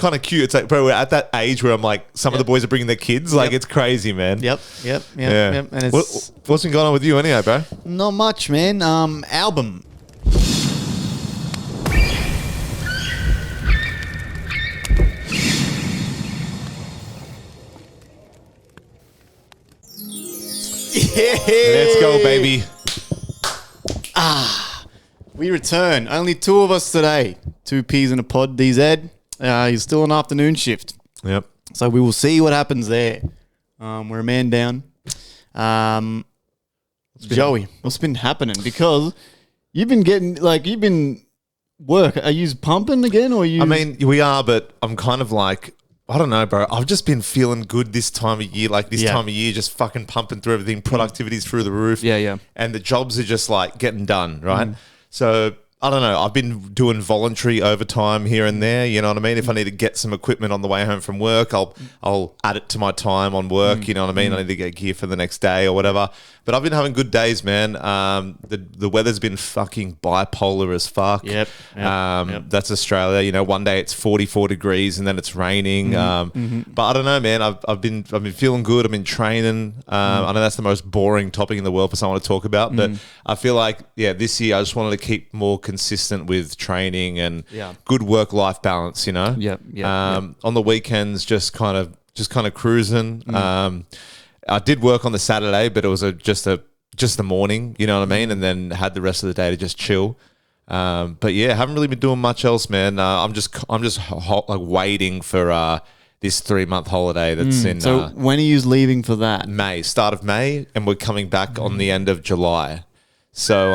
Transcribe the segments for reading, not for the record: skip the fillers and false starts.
kind of cute. It's like, bro, we're at that age where I'm like, some of the boys are bringing their kids. Like, it's crazy, man. Yep. And it's What's been going on with you anyway, bro? not much, man. Album. Yeah. Let's go, baby. We return. Only 2 of us today. 2 peas in a pod, DZ. He's still on afternoon shift. Yep. So we will see what happens there. We're a man down. Joey, what's been happening? Because you've been work. Are you pumping again or you? I mean, we are, but I'm kind of like, I don't know, bro. I've just been feeling good this time of year. Like this time of year, just fucking pumping through everything. Productivity's through the roof. Yeah. And the jobs are just like getting done, right? So I don't know. I've been doing voluntary overtime here and there. You know what I mean? If I need to get some equipment on the way home from work, I'll add it to my time on work. You know what I mean? I need to get gear for the next day or whatever. But I've been having good days, man. The weather's been fucking bipolar as fuck. Yep. That's Australia. You know, one day it's 44 degrees and then it's raining. But I don't know, man. I've been feeling good. I've been training. I know that's the most boring topic in the world for someone to talk about, but I feel like this year I just wanted to keep more consistent with training and good work-life balance. You know. On the weekends, just kind of cruising. I did work on the Saturday, but it was just the morning, you know what I mean, and then had the rest of the day to just chill. But yeah, haven't really been doing much else, man. I'm just like waiting for this 3-month holiday that's in. So when are you leaving for that? Start of May, and we're coming back on the end of July. So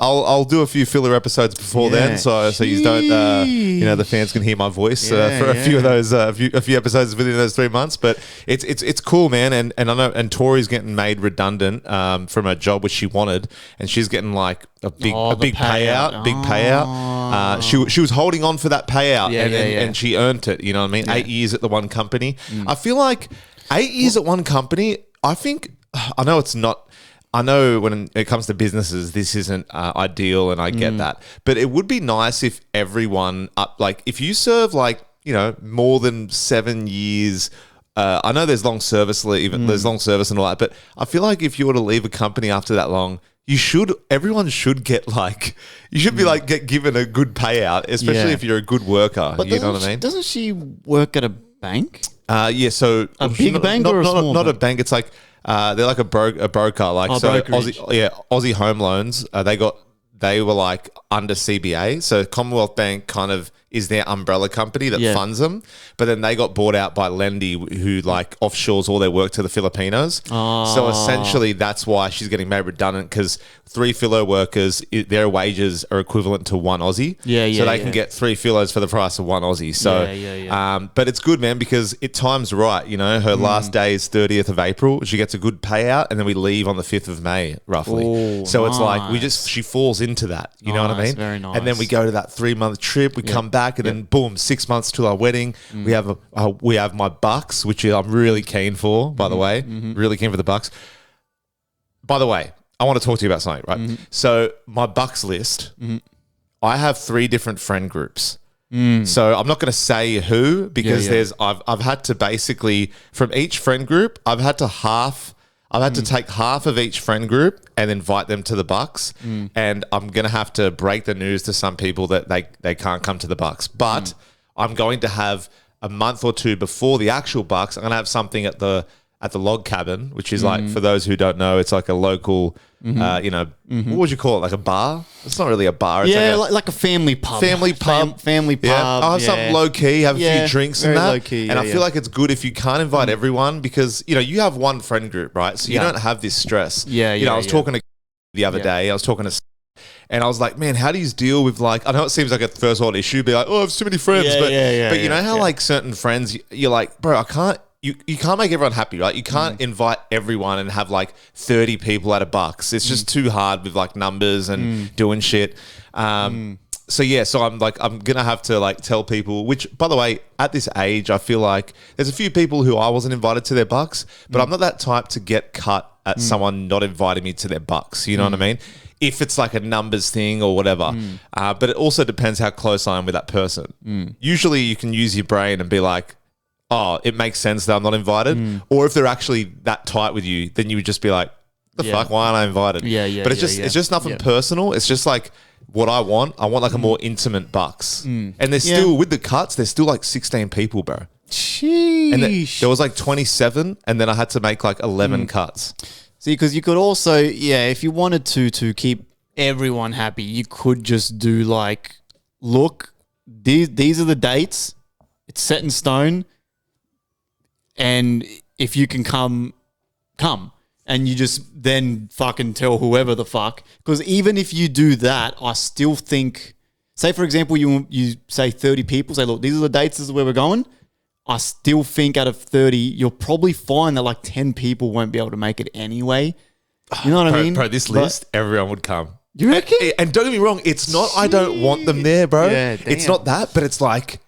I'll do a few filler episodes before then, so you don't, the fans can hear my voice for a few of those, a few episodes within those 3 months. But it's cool, man. And I know, and Tori's getting made redundant from a job which she wanted, and she's getting like a big payout. She was holding on for that payout, and she earned it. You know what I mean? 8 years at the one company. I feel like 8 years at one company. I know it's not. I know when it comes to businesses, this isn't ideal, and I get that. But it would be nice if everyone, if you serve more than 7 years. I know there's long service leave, there's long service and all that, but I feel like if you were to leave a company after that long, everyone should get get given a good payout, especially if you're a good worker. But you know what I mean? Doesn't she work at a bank? So a big bank or a small not bank? A bank. It's like they're like a broker. Brokerage. Aussie Home Loans. They were like under CBA. So Commonwealth Bank kind of is their umbrella company that funds them. But then they got bought out by Lendy, who offshores all their work to the Filipinos. So essentially that's why she's getting made redundant, because 3 filo workers, their wages are equivalent to 1 Aussie. So they can get 3 filos for the price of 1 Aussie. So, but it's good, man, because it times right. You know, her last day is 30th of April. She gets a good payout, and then we leave on the 5th of May, roughly. Ooh, so it's nice. she falls into that. You know what I mean? Very nice. And then we go to that 3-month trip. We come back, and then boom, 6 months till our wedding. We have my bucks, which I'm really keen for. By the way, really keen for the bucks. By the way, I want to talk to you about something, right? So my bucks list, I have 3 different friend groups. So I'm not going to say who, because I've had to basically, from each friend group, I've had to take half of each friend group and invite them to the Bucks, and I'm gonna have to break the news to some people that they can't come to the Bucks. But I'm going to have a month or 2 before the actual Bucks. I'm gonna have something at the log cabin, which is like, for those who don't know, it's like a local, what would you call it? Like a bar? It's not really a bar. It's like a family pub. Family pub. Yeah. I'll have something low key, have a few drinks and that. Low key, and I feel like it's good if you can't invite everyone, because, you have one friend group, right? So you don't have this stress. I was talking to the other day, and I was like, man, how do you deal with I know it seems like a first world issue, be like, oh, I have too many friends. But you know how certain friends, you're like, bro, I can't. You can't make everyone happy, right? You can't invite everyone and have 30 people at a Bucks. It's just too hard with numbers and doing shit. So I'm gonna have to tell people, which, by the way, at this age, I feel like there's a few people who I wasn't invited to their Bucks, but I'm not that type to get cut at someone not inviting me to their Bucks. You know what I mean? if it's like a numbers thing or whatever. But it also depends how close I am with that person. Usually you can use your brain and be like, oh, it makes sense that I'm not invited. Or if they're actually that tight with you, then you would just be like, the fuck, why aren't I invited? But it's just nothing personal. It's just like what I want. I want like a more intimate bucks. And there's still, with the cuts, there's still like 16 people, bro. Sheesh. And there was like 27, and then I had to make like 11 cuts. See, because you could also, if you wanted to keep everyone happy, you could just do like, look, these are the dates. It's set in stone. And if you can come. And you just then fucking tell whoever the fuck. Because even if you do that, I still think, say for example, you say 30 people, say, look, these are the dates, this is where we're going. I still think out of 30, you'll probably find that like 10 people won't be able to make it anyway. You know what I mean? Bro, this list, everyone would come. You reckon? And don't get me wrong, it's not I don't want them there, bro. Yeah, it's not that, but it's like,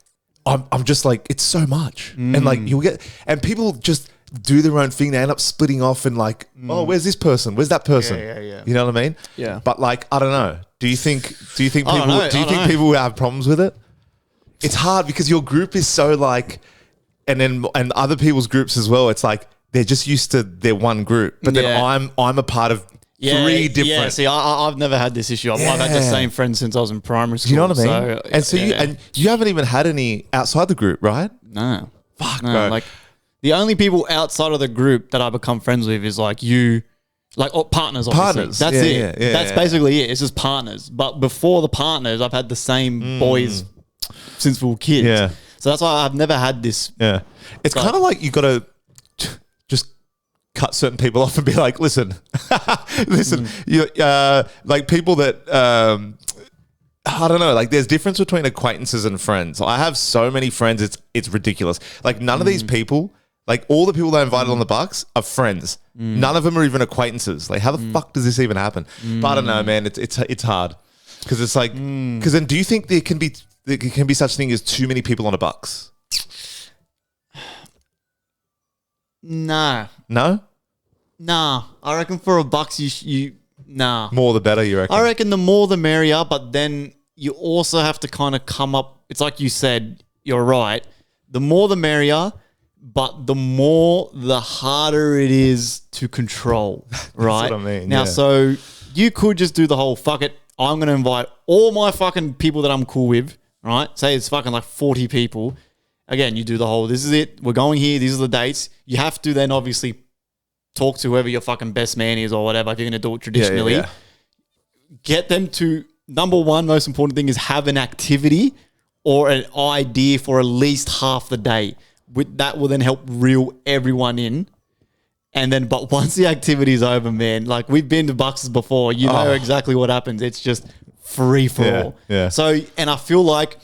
I'm just like, it's so much. And like, you'll get, and people just do their own thing. They end up splitting off and like, oh, where's this person? Where's that person? Yeah. You know what I mean? Yeah. But like, I don't know. Do you think people will have problems with it? It's hard because your group is so like, and other people's groups as well. It's like they're just used to their one group, but then I'm a part of three different. Yeah, see, I've never had this issue. I've had the same friends since I was in primary school. You know what I mean? So you haven't even had any outside the group, right? No. Fuck, bro. Like the only people outside of the group that I become friends with is like you, like partners. Obviously. Partners. That's it. That's basically it. It's just partners. But before the partners, I've had the same boys since we were kids. Yeah. So that's why I've never had this. Yeah. It's kind of like you got to just cut certain people off and be like, listen, you like people that, I don't know, like there's difference between acquaintances and friends. I have so many friends, it's ridiculous. Like none of these people, like all the people that I invited on the Bucks are friends. None of them are even acquaintances. Like how the fuck does this even happen? But I don't know, man, it's hard. Because it's like, because then do you think there can be such thing as too many people on a Bucks? Nah. No? Nah. I reckon for a Bucks, nah. More the better, you reckon? I reckon the more the merrier, but then you also have to kind of come up. It's like you said, you're right. The more the merrier, but the harder it is to control, right? That's what I mean. Now, so you could just do the whole, fuck it, I'm going to invite all my fucking people that I'm cool with, right? Say it's fucking like 40 people. Again, you do the whole, this is it, we're going here, these are the dates. You have to then obviously talk to whoever your fucking best man is or whatever, if you're going to do it traditionally. Yeah. Get them to, number one, most important thing is have an activity or an idea for at least half the day. That will then help reel everyone in. And then, but once the activity is over, man, like we've been to Bucks before, you know exactly what happens. It's just free for all. Yeah. So, and I feel like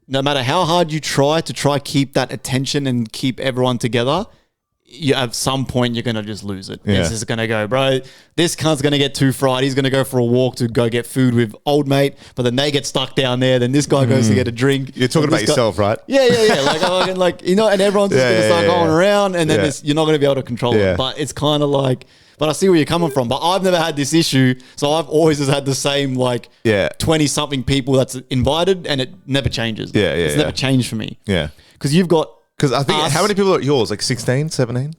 no matter how hard you try keep that attention and keep everyone together, you at some point you're gonna just lose it. Yeah. It's just gonna go, bro. This cunt's gonna get too fried. He's gonna go for a walk to go get food with old mate, but then they get stuck down there. Then this guy goes to get a drink. You're talking about yourself, right? Yeah. Like you know, and everyone's just gonna start going around, and then you're not gonna be able to control it. But it's kind of like, but I see where you're coming from. But I've never had this issue, so I've always just had the same 20 something people that's invited, and it never changes. It's never changed for me. Yeah, because you've got. Because I think, how many people are at yours? Like 16, 17?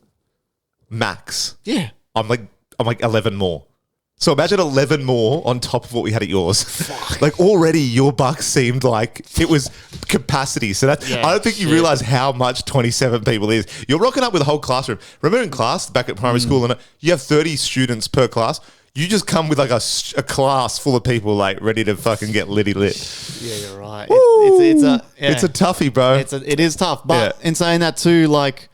Max. Yeah. I'm like 11 more. So imagine 11 more on top of what we had at yours. Fuck. Like already your Bucks seemed like it was capacity. So that I don't think you realize how much 27 people is. You're rocking up with a whole classroom. Remember in class back at primary school, and you have 30 students per class. You just come with like a class full of people like ready to fucking get litty lit. Yeah, you're right. It's a toughie, bro. It is tough. But in saying that too, like,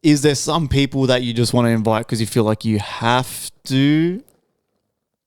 is there some people that you just want to invite because you feel like you have to?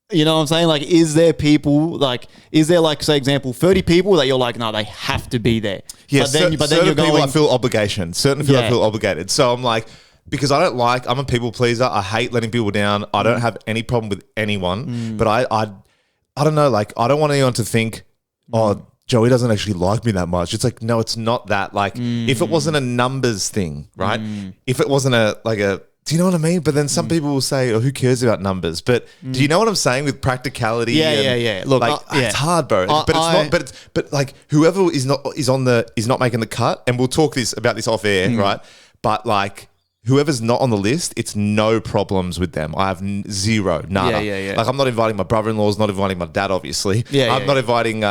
You know what I'm saying? Like, is there people, like, say example, 30 people that you're like, no, they have to be there. Yeah, but then you're going, people I feel obligation. Certain people I feel obligated. So I'm like, because I'm a people pleaser. I hate letting people down. I don't have any problem with anyone, but I don't know. Like, I don't want anyone to think, oh, Joey doesn't actually like me that much. It's like, no, it's not that. Like, if it wasn't a numbers thing, right? If it wasn't a Do you know what I mean? But then some people will say, "Oh, who cares about numbers?" But do you know what I'm saying with practicality? Yeah. Look, like, it's hard, bro. But it's not. But like whoever is not making the cut, and we'll talk about this off air, right? But like whoever's not on the list, it's no problems with them. I have zero, nada. Yeah. Like I'm not inviting my brother-in-laws, not inviting my dad, obviously. I'm not inviting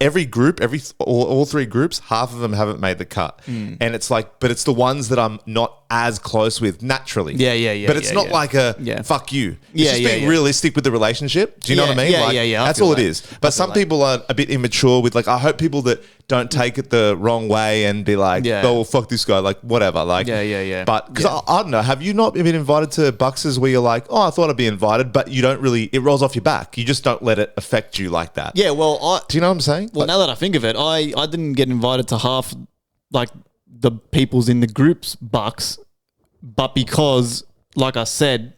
every group, all three groups. Half of them haven't made the cut, and it's like, but it's the ones that I'm not as close with naturally. Yeah. But it's not like a fuck you. It's just being realistic with the relationship. Do you know what I mean? Yeah. That's all it is. But some people are a bit immature with like. I hope people that don't take it the wrong way and be like, oh, well, fuck this guy, like whatever. Like, yeah. But because I don't know, have you not been invited to Buxes where you're like, oh, I thought I'd be invited, but you don't really, it rolls off your back. You just don't let it affect you like that. Yeah, well, do you know what I'm saying? Well, now that I think of it, I didn't get invited to half like the people's in the group's Bucks, but because, like I said,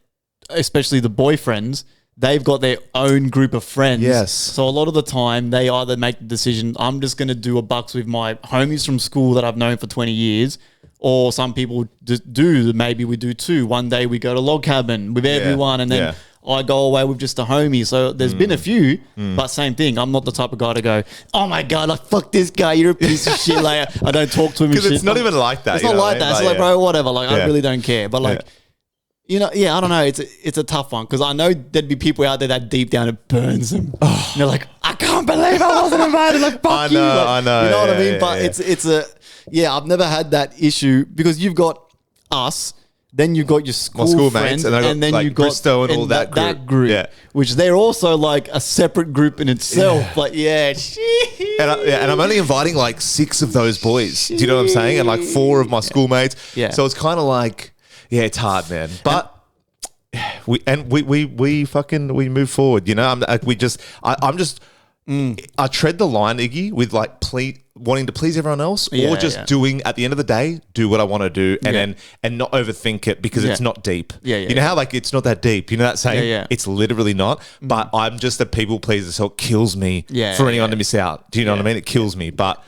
especially the boyfriends, they've got their own group of friends. Yes. So a lot of the time, they either make the decision, I'm just going to do a Bucks with my homies from school that I've known for 20 years, or some people do, maybe we do two. One day we go to log cabin with everyone, and then I go away with just a homie. So there's been a few, but same thing. I'm not the type of guy to go, oh my God, like fuck this guy, you're a piece of shit. Like I don't talk to him. Because it's not even like that. It's not like that. It's like, bro, whatever. Like I really don't care. But like, you know, I don't know. It's a tough one because I know there'd be people out there that deep down it burns them. And they're like, I can't believe I wasn't invited. Like, fuck you. Like, I know. You know what I mean? But it's a I've never had that issue because you've got us. Then you've got your school friends, and then you've got Bristow and all that group. Which they're also like a separate group in itself. Like, and I'm only inviting like 6 of those boys. Do you know what I'm saying? And like 4 of my schoolmates. Yeah. So it's kind of like, it's hard, man. But we move forward. You know, I tread the line, Iggy, with like wanting to please everyone else, or just doing at the end of the day, do what I want to do, and not overthink it because it's not deep. You know how like it's not that deep. You know that saying? It's literally not. But I'm just a people pleaser, so it kills me for anyone to miss out. Do you know what I mean? It kills me, but.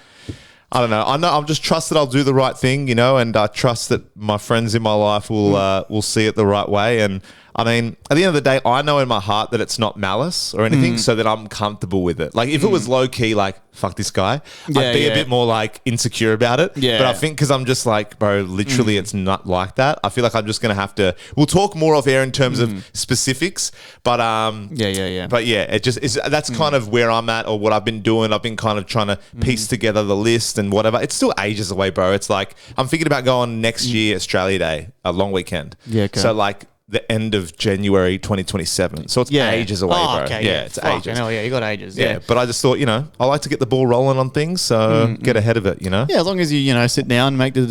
I don't know. I'm just trust that I'll do the right thing, you know, and I trust that my friends in my life will see it the right way. And I mean, at the end of the day, I know in my heart that it's not malice or anything, so that I'm comfortable with it. Like if it was low key, like fuck this guy, I'd be a bit more like insecure about it. But I think because I'm just like, bro, literally, it's not like that. I feel like I'm just gonna have to. We'll talk more off air in terms of specifics, but But it just is. That's kind of where I'm at, or what I've been doing. I've been kind of trying to piece together the list and whatever. It's still ages away, bro. It's like I'm thinking about going next year, Australia Day, a long weekend. So like. The end of January 2027. So it's ages away, bro. Okay, it's ages. Hell you got ages. But I just thought, you know, I like to get the ball rolling on things, so get ahead of it, you know? Yeah, as long as you sit down, make the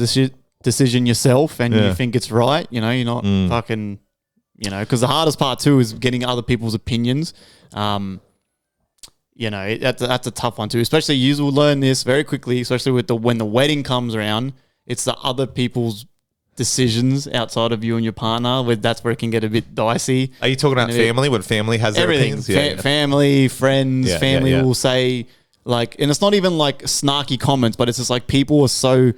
decision yourself and you think it's right, you know, you're not fucking, you know, because the hardest part too is getting other people's opinions. You know, that's a tough one too, especially you will learn this very quickly, especially with when the wedding comes around, it's the other people's decisions outside of you and your partner. That's where it can get a bit dicey. Are you talking about family? When family has everything? Family, friends, family will say like, and it's not even like snarky comments, but it's just like people are so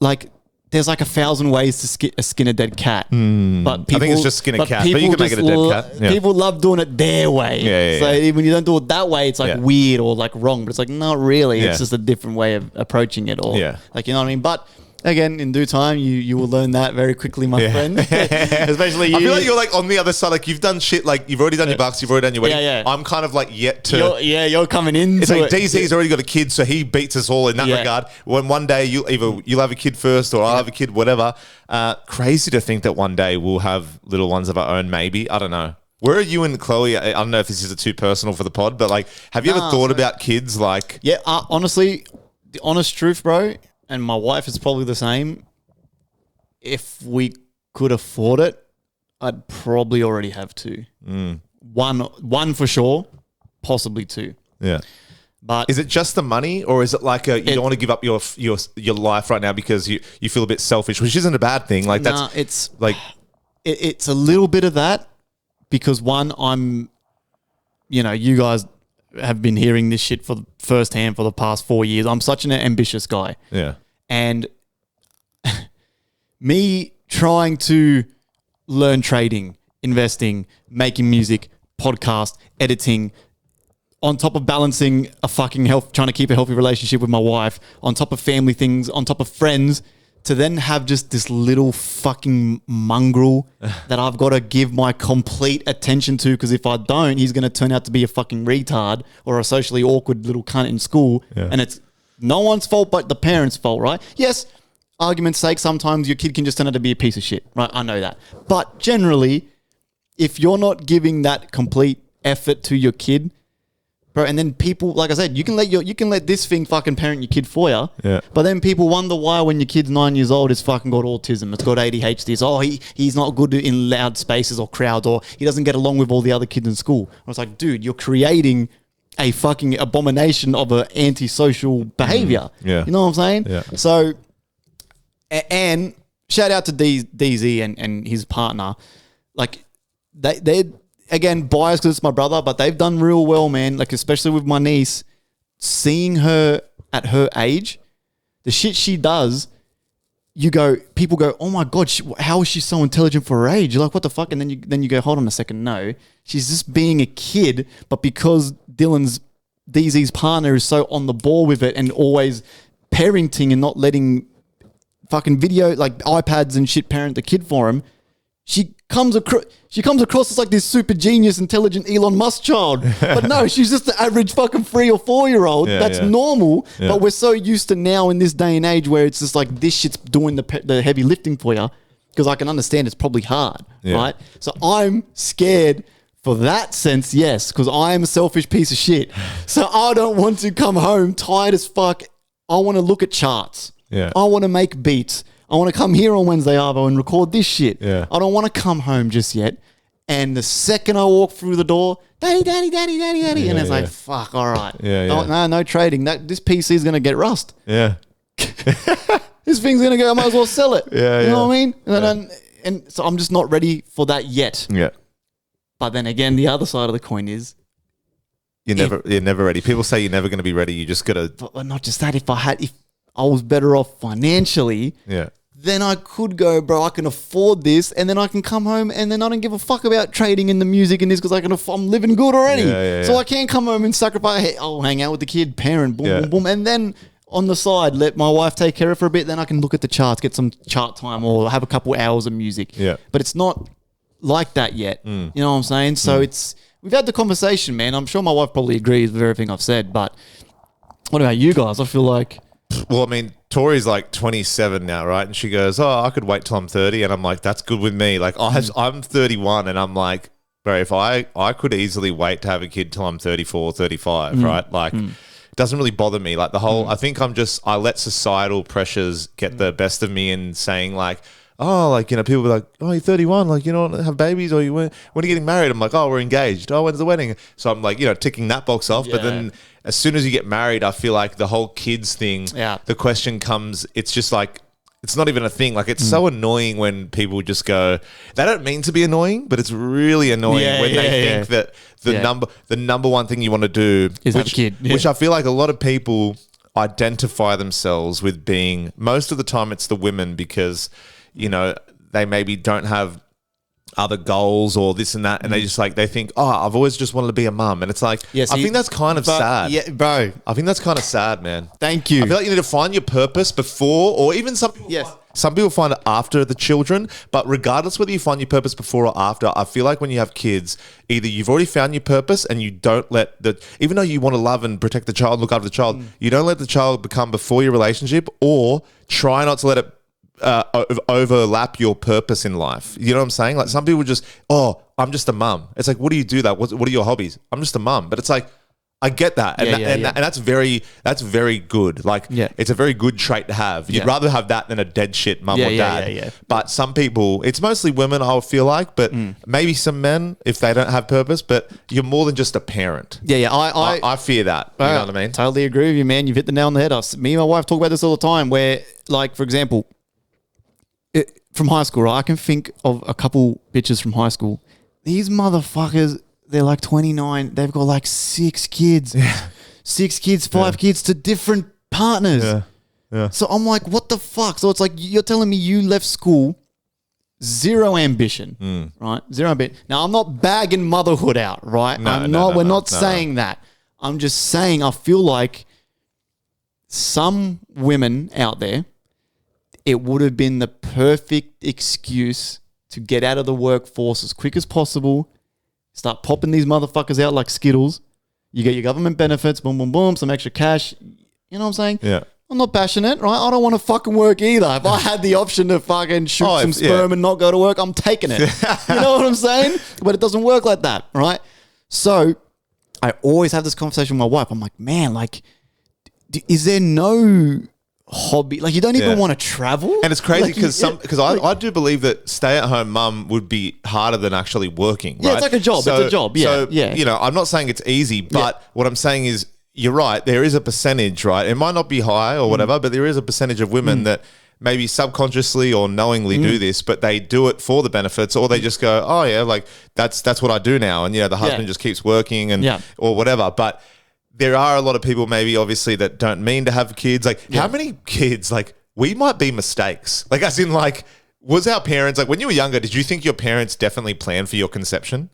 like. There's like 1,000 ways to skin a dead cat. But people, I think it's just skin a cat, but you can make it a dead cat. People love doing it their way. So when you don't do it that way, it's like weird or like wrong. But it's like, not really. It's just a different way of approaching it. Or like, you know what I mean? But again, in due time, you will learn that very quickly, my friend. Especially you. I feel like you're like on the other side. Like you've done shit. Like you've already done your bucks. You've already done your wedding. I'm kind of like yet to. You're coming in. It's like DC's already got a kid, so he beats us all in that regard. When one day you'll have a kid first, or I'll have a kid, whatever. Crazy to think that one day we'll have little ones of our own. Maybe, I don't know. Where are you and Chloe? I don't know if this is too personal for the pod, but like, have you ever thought about kids? Like, honestly, the honest truth, bro. And my wife is probably the same. If we could afford it, I'd probably already have 2. One for sure, possibly 2. Yeah. But is it just the money, or is it like you don't want to give up your life right now because you feel a bit selfish, which isn't a bad thing. Like it's like it's a little bit of that because I'm, you know, you guys have been hearing this shit for firsthand for the past 4 years. I'm such an ambitious guy. Yeah. And me trying to learn trading, investing, making music, podcast, editing, on top of balancing a fucking trying to keep a healthy relationship with my wife, on top of family things, on top of friends, to then have just this little fucking mongrel that I've got to give my complete attention to, because if I don't, he's going to turn out to be a fucking retard or a socially awkward little cunt in school. Yeah. And it's no one's fault but the parents' fault, right? Yes, argument's sake, sometimes your kid can just turn out to be a piece of shit, right? I know that. But generally, if you're not giving that complete effort to your kid, bro, and then people, like I said, you can let this thing fucking parent your kid for you. Yeah. But then people wonder why when your kid's 9 years old, it's fucking got autism, it's got ADHD. It's, he's not good in loud spaces or crowds, or he doesn't get along with all the other kids in school. I was like, dude, you're creating a fucking abomination of an antisocial behavior. Yeah. You know what I'm saying? Yeah. So, and shout out to DZ and his partner. Like, they're again biased because it's my brother, but they've done real well, man. Like, especially with my niece, seeing her at her age, the shit she does, people go, oh my God, how is she so intelligent for her age? You're like, what the fuck? And then you go, hold on a second. No, she's just being a kid, but because DZ's partner is so on the ball with it and always parenting and not letting fucking video, like iPads and shit parent the kid for him, she comes across as like this super genius, intelligent Elon Musk child. But no, she's just the average fucking 3 or 4 year old. Yeah, That's yeah. normal. Yeah. But we're so used to now in this day and age where it's just like this shit's doing the heavy lifting for you, because I can understand it's probably hard, right? So I'm scared for that sense, yes, because I am a selfish piece of shit. So I don't want to come home tired as fuck. I want to look at charts. Yeah. I want to make beats. I want to come here on Wednesday, Arvo, and record this shit. Yeah. I don't want to come home just yet. And the second I walk through the door, daddy, daddy, daddy, daddy, daddy. Yeah, and it's yeah. like, fuck, all right. Yeah, yeah. Oh, no trading. This PC is going to get rust. Yeah. This thing's going to go, I might as well sell it. Yeah, you know yeah. what I mean? And so I'm just not ready for that yet. Yeah. But then again, the other side of the coin is, You're never ready. People say you're never going to be ready. You just got to. but not just that, if I was better off financially, Yeah. then I could go, bro, I can afford this, and then I can come home and then I don't give a fuck about trading in the music and this, because I'm living good already. Yeah, So yeah. I can come home and sacrifice, hey, I'll hang out with the kid, parent, boom, Yeah. boom, boom. And then on the side, let my wife take care of it for a bit. Then I can look at the charts, get some chart time, or have a couple hours of music. Yeah. But it's not like that yet. You know what I'm saying? So we've had the conversation, man. I'm sure my wife probably agrees with everything I've said, but what about you guys? I feel like... Well, I mean, Tori's like 27 now, right? And she goes, "Oh, I could wait till I'm 30." And I'm like, "That's good with me." Like, I'm 31, and I'm like, bro, if I could easily wait to have a kid till I'm 34, 35, right? Like, it doesn't really bother me. Like, the whole, I think I let societal pressures get the best of me in saying, like, oh, like, you know, people be like, "Oh, you're 31, like, you don't have babies, or when are you getting married?" I'm like, "Oh, we're engaged. Oh, when's the wedding?" So I'm like, you know, ticking that box off. But then as soon as you get married, I feel like the whole kids thing, the question comes, it's just like, it's not even a thing. Like, it's so annoying when people just go, they don't mean to be annoying, but it's really annoying when they think that the number one thing you want to do is have a kid. Yeah. Which I feel like a lot of people identify themselves with being, most of the time it's the women, because, you know, they maybe don't have other goals or this and that, and they just like, they think, oh, I've always just wanted to be a mum. And it's like, I think that's kind of sad. Yeah, bro. I think that's kind of sad, man. Thank you. I feel like you need to find your purpose before, or even some people find it after the children, but regardless whether you find your purpose before or after, I feel like when you have kids, either you've already found your purpose and you don't let even though you want to love and protect the child, look after the child, you don't let the child become before your relationship, or try not to let it overlap your purpose in life. You know what I'm saying? Like, some people just, oh, I'm just a mum. It's like, what do you do that? What are your hobbies? I'm just a mum. But it's like, I get that. And that's very good. Like, it's a very good trait to have. You'd rather have that than a dead shit mum or dad. But some people, it's mostly women, I feel like, but maybe some men, if they don't have purpose, but you're more than just a parent. I fear that. You know what I mean? Totally agree with you, man. You've hit the nail on the head. Me and my wife talk about this all the time, where, like, for example, from high school, right? I can think of a couple bitches from high school. These motherfuckers, they're like 29. They've got like 6 kids. 6 kids, 5 kids to different partners. So I'm like, what the fuck? So it's like, you're telling me you left school zero ambition, right? Zero ambition. Now, I'm not bagging motherhood out, right? We're not saying that. I'm just saying I feel like some women out there, it would have been the perfect excuse to get out of the workforce as quick as possible, start popping these motherfuckers out like Skittles. You get your government benefits, boom, boom, boom, some extra cash. You know what I'm saying? Yeah. I'm not passionate, right? I don't want to fucking work either. If I had the option to fucking shoot some sperm and not go to work, I'm taking it. You know what I'm saying? But it doesn't work like that, right? So I always have this conversation with my wife. I'm like, man, like, is there no hobby? Like, you don't even want to travel? And it's crazy because I do believe that stay-at-home mum would be harder than actually working, right? Yeah, it's like a job. It's a job, yeah. You know, I'm not saying it's easy, but what I'm saying is, you're right. There is a percentage, right? It might not be high or whatever, but there is a percentage of women that maybe subconsciously or knowingly do this, but they do it for the benefits, or they just go, "Oh yeah, like that's what I do now," and you know, the husband just keeps working and or whatever. But there are a lot of people, maybe obviously, that don't mean to have kids. Like, how many kids? Like, we might be mistakes. Like, as in, like, was our parents like when you were younger? Did you think your parents definitely planned for your conception?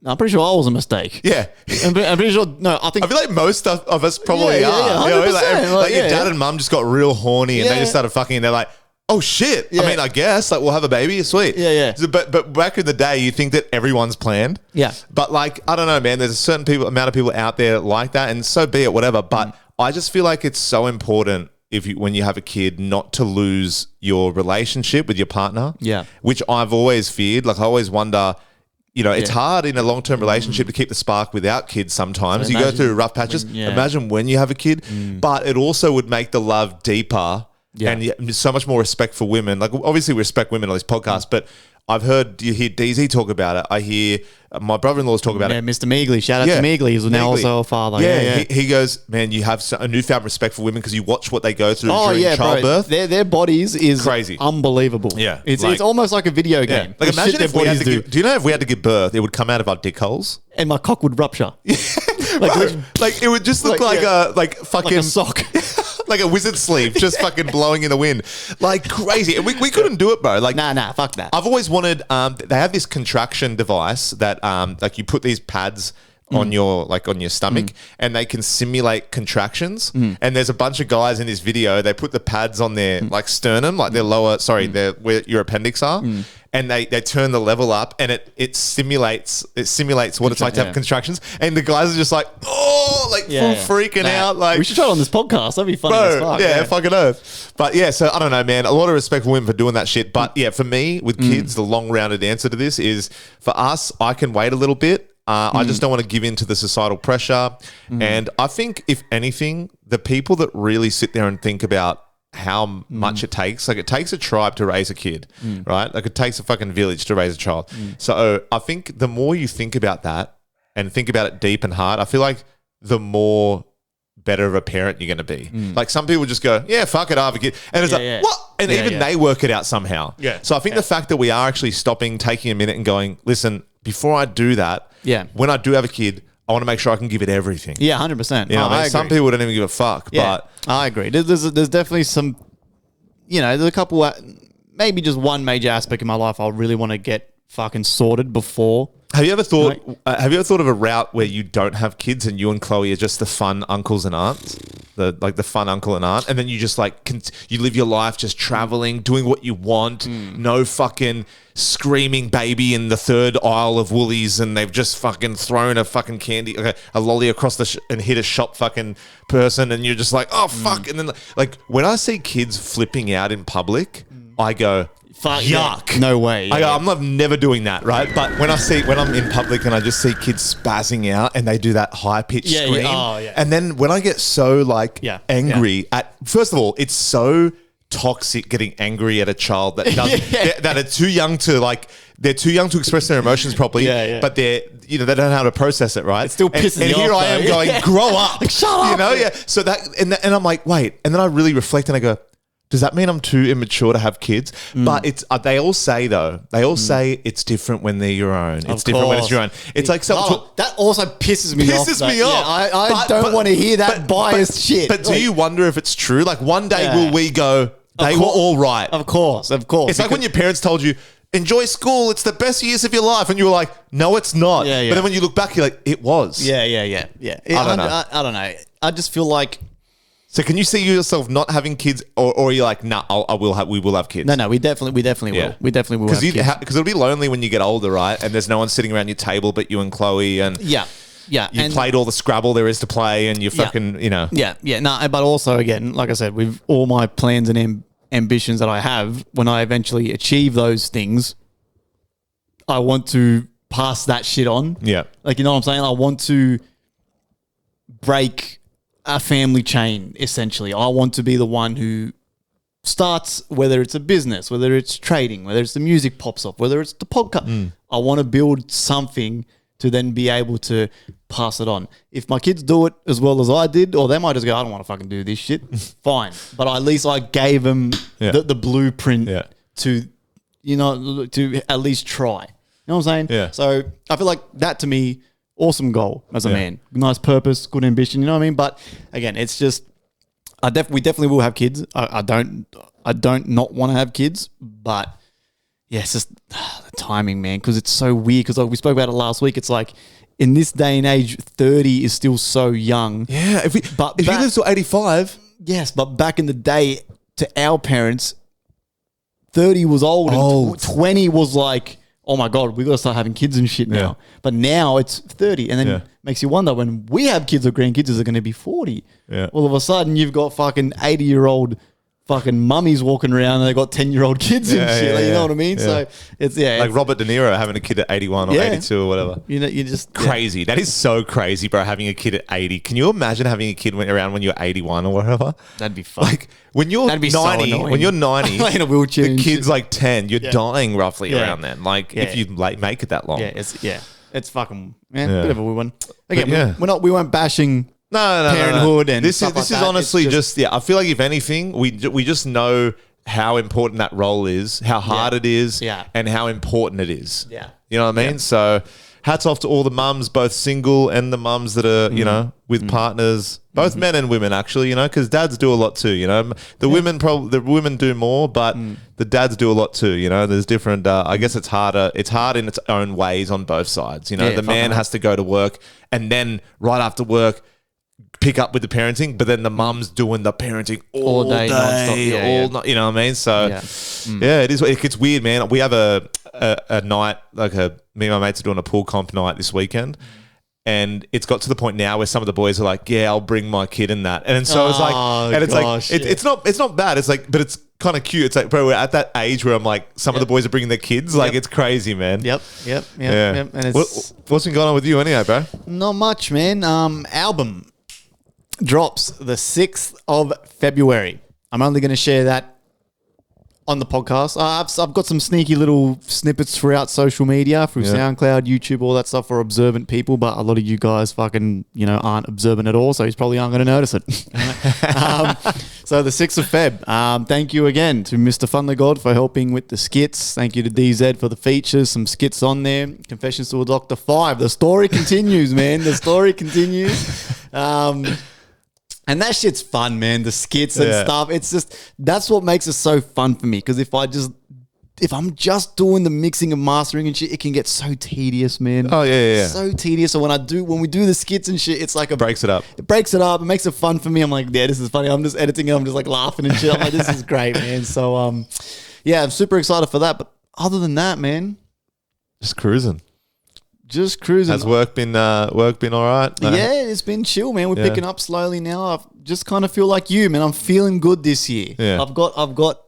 I'm pretty sure I was a mistake. Yeah. I'm pretty sure, no, I think... I feel like most of us probably are. You know, like your dad and mum just got real horny and they just started fucking and they're like, oh shit. I mean, I guess, like, we'll have a baby. Sweet. Yeah. So, but back in the day, you think that everyone's planned. Yeah. But like, I don't know, man. There's a certain amount of people out there like that, and so be it, whatever. But I just feel like it's so important when you have a kid, not to lose your relationship with your partner. Yeah. Which I've always feared. Like, I always wonder... You know, it's hard in a long-term relationship to keep the spark without kids sometimes. You go through rough patches. Imagine when you have a kid. But it also would make the love deeper and so much more respect for women. Like, obviously, we respect women on this podcast, but I've heard, you hear DZ talk about it. I hear my brother-in-laws talk about it. Mr. Meagley. Shout out to Meagley. He's now also a father. He goes, man, you have a newfound respect for women because you watch what they go through during childbirth. Bro. Their bodies is crazy, unbelievable. Yeah. It's almost like a video game. Like, imagine if we had to do you know if we had to give birth, it would come out of our dick holes? And my cock would rupture. like it would just look like fucking... Like a sock. Like a wizard sleeve, just fucking blowing in the wind. Like crazy. And we couldn't do it, bro. Like, nah, fuck that. I've always wanted, they have this contraction device that, like, you put these pads on your stomach and they can simulate contractions. And there's a bunch of guys in this video, they put the pads on their like sternum, like their lower, where your appendix are. And they turn the level up and it simulates what it's like to have contractions. And the guys are just like, full freaking out. Like, we should try it on this podcast. That'd be funny as fuck. Fucking oath. But yeah, so I don't know, man. A lot of respect for women for doing that shit. But yeah, for me, with kids, the long-rounded answer to this is, for us, I can wait a little bit. I just don't want to give in to the societal pressure. And I think, if anything, the people that really sit there and think about how much it takes, like, it takes a tribe to raise a kid, right? Like, it takes a fucking village to raise a child. So I think the more you think about that and think about it deep and hard, I feel like the more better of a parent you're going to be. Like, some people just go, yeah, fuck it, I have a kid. And it's what? And even they work it out somehow. Yeah. So I think the fact that we are actually stopping, taking a minute and going, listen, before I do that, when I do have a kid, I want to make sure I can give it everything. Yeah, 100%. You know, I mean, some people don't even give a fuck. Yeah, but I agree. There's definitely some, there's a couple, maybe just one major aspect in my life I really want to get fucking sorted before. Have you ever thought? Have you ever thought of a route where you don't have kids and you and Chloe are just the fun uncles and aunts, the fun uncle and aunt, and then you just like you live your life just traveling, doing what you want, no fucking screaming baby in the third aisle of Woolies, and they've just fucking thrown a fucking a lolly across and hit a shop fucking person, and you're just like, oh fuck, and then like when I see kids flipping out in public, I go, yuck. No way. I'm never doing that, right? But when I'm in public and I just see kids spazzing out and they do that high-pitched scream. And then when I get so angry at, first of all, it's so toxic getting angry at a child that doesn't, that are too young to they're too young to express their emotions properly, but they don't know how to process it, right? It still pisses me off. And here I am going, grow up. Like, shut up. So that, and I'm like, wait. And then I really reflect and I go, does that mean I'm too immature to have kids? But it's they all say it's different when they're your own. It's different when it's your own. It's like something that also pisses me off. Pisses me off. I don't want to hear that biased shit. But do you wonder if it's true? Like, one day will we go, They were all right. Of course. It's like when your parents told you, enjoy school, it's the best years of your life. And you were like, no, it's not. Yeah, yeah. But then when you look back, you're like, it was. Yeah. I don't know. I don't know. I just feel like... So can you see yourself not having kids, or are you like, nah, we will have kids? No, we definitely will. We definitely will have kids. Because it'll be lonely when you get older, right? And there's no one sitting around your table but you and Chloe, and Yeah. you played all the Scrabble there is to play, and you fucking, you know. Yeah. No, but also, again, like I said, with all my plans and ambitions that I have, when I eventually achieve those things, I want to pass that shit on. Yeah. Like, you know what I'm saying? I want to break a family chain, essentially. I want to be the one who starts, whether it's a business, whether it's trading, whether it's the music pops up, whether it's the podcast. I want to build something to then be able to pass it on. If my kids do it as well as I did, or they might just go, I don't want to fucking do this shit, fine. But at least I gave them the blueprint to, you know, to at least try. You know what I'm saying? Yeah. So I feel like that, to me, awesome goal as a man. Nice purpose, good ambition, you know what I mean? But again, it's just, we definitely will have kids. I don't not want to have kids, but yeah, it's just the timing, man, because it's so weird. Because like we spoke about it last week, it's like in this day and age, 30 is still so young. Yeah, if you live till 85. Yes, but back in the day, to our parents, 30 was old. And 20 was like, oh my God, we got to start having kids and shit now. Yeah. But now it's 30. And then makes you wonder, when we have kids or grandkids, is it going to be 40? Yeah. All of a sudden, you've got fucking 80-year-old fucking mummies walking around and they've got 10-year-old kids and shit. Like, you know what I mean? Yeah. So it's, like Robert De Niro having a kid at 81 or 82 or whatever. You know, you just... Crazy. Yeah. That is so crazy, bro, having a kid at 80. Can you imagine having a kid around when you're 81 or whatever? That'd be fun. Like, when you're 90, so when you're 90, in a wheelchair, the kid's like 10, you're dying roughly around then. Like, if you make it that long. It's fucking, man, bit of a weird one. Again, But we weren't bashing... No. Parenthood and this stuff is like that. honestly just I feel like if anything, we just know how important that role is, how hard it is, and how important it is. Yeah, you know what I mean. So, hats off to all the mums, both single and the mums that are you know with partners, both men and women actually. You know, because dads do a lot too. You know, the women do more, but the dads do a lot too. You know, there's different. I guess it's harder. It's hard in its own ways on both sides. You know, the man has to go to work, and then right after work, pick up with the parenting, but then the mum's doing the parenting all day night, you know what I mean? So it is. It gets weird, man. We have a night, me and my mates are doing a pool comp night this weekend, and it's got to the point now where some of the boys are like, "Yeah, I'll bring my kid in that," and so it's like, and it's like, it's not bad. It's like, but it's kind of cute. It's like, bro, we're at that age where I'm like, some of the boys are bringing their kids. Like, it's crazy, man. Yep. And it's what's been going on with you anyway, bro? Not much, man. Album drops the 6th of February. I'm only going to share that on the podcast. I've got some sneaky little snippets throughout social media, through SoundCloud, YouTube, all that stuff for observant people, but a lot of you guys fucking, aren't observant at all, so you probably aren't going to notice it. So the 6th of Feb. Thank you again to Mr. Funly God for helping with the skits. Thank you to DZ for the features, some skits on there. Confessions to a Doctor 5. The story continues, man. The story continues. And that shit's fun, man. The skits and stuff. It's just, that's what makes it so fun for me. Because if I'm just doing the mixing and mastering and shit, it can get so tedious, man. Oh yeah. So tedious. So when we do the skits and shit, it's like It breaks it up. It breaks it up. It makes it fun for me. I'm like, yeah, this is funny. I'm just editing it. I'm just like laughing and shit. I'm like, this is great, man. So I'm super excited for that. But other than that, man, just cruising. Has work been all right? No. Yeah, it's been chill, man. We're picking up slowly now. I just kind of feel like you, man. I'm feeling good this year. Yeah. I've got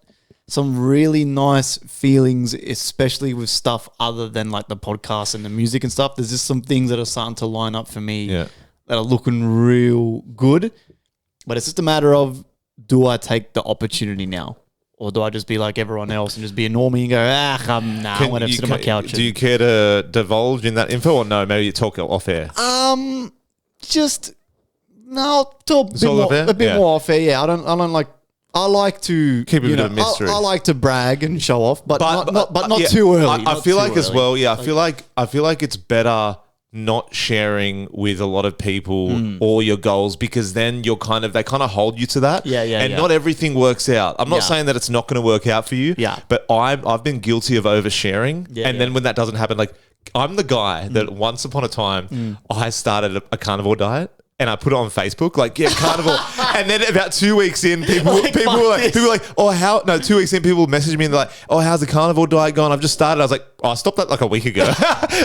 some really nice feelings, especially with stuff other than like the podcast and the music and stuff. There's just some things that are starting to line up for me that are looking real good. But it's just a matter of, do I take the opportunity now? Or do I just be like everyone else and just be a normie and go, I'm going to sit on my couch? Do you care to divulge in that info, or no? Maybe you talk off air. I'll talk a bit more off air. Yeah, I don't like. I like to keep a bit of a mystery. I like to brag and show off, but not too early. I feel like as well. Yeah, I feel like it's better not sharing with a lot of people all your goals, because then they kind of hold you to that. And not everything works out. I'm not saying that it's not going to work out for you. But I've been guilty of oversharing. Then when that doesn't happen, like I'm the guy that once upon a time I started a carnivore diet. And I put it on Facebook, like, yeah, carnivore. And then about 2 weeks in, people were like, oh, how? No, 2 weeks in, people messaged me and they're like, oh, how's the carnivore diet going? I've just started. I was like, oh, I stopped that like a week ago.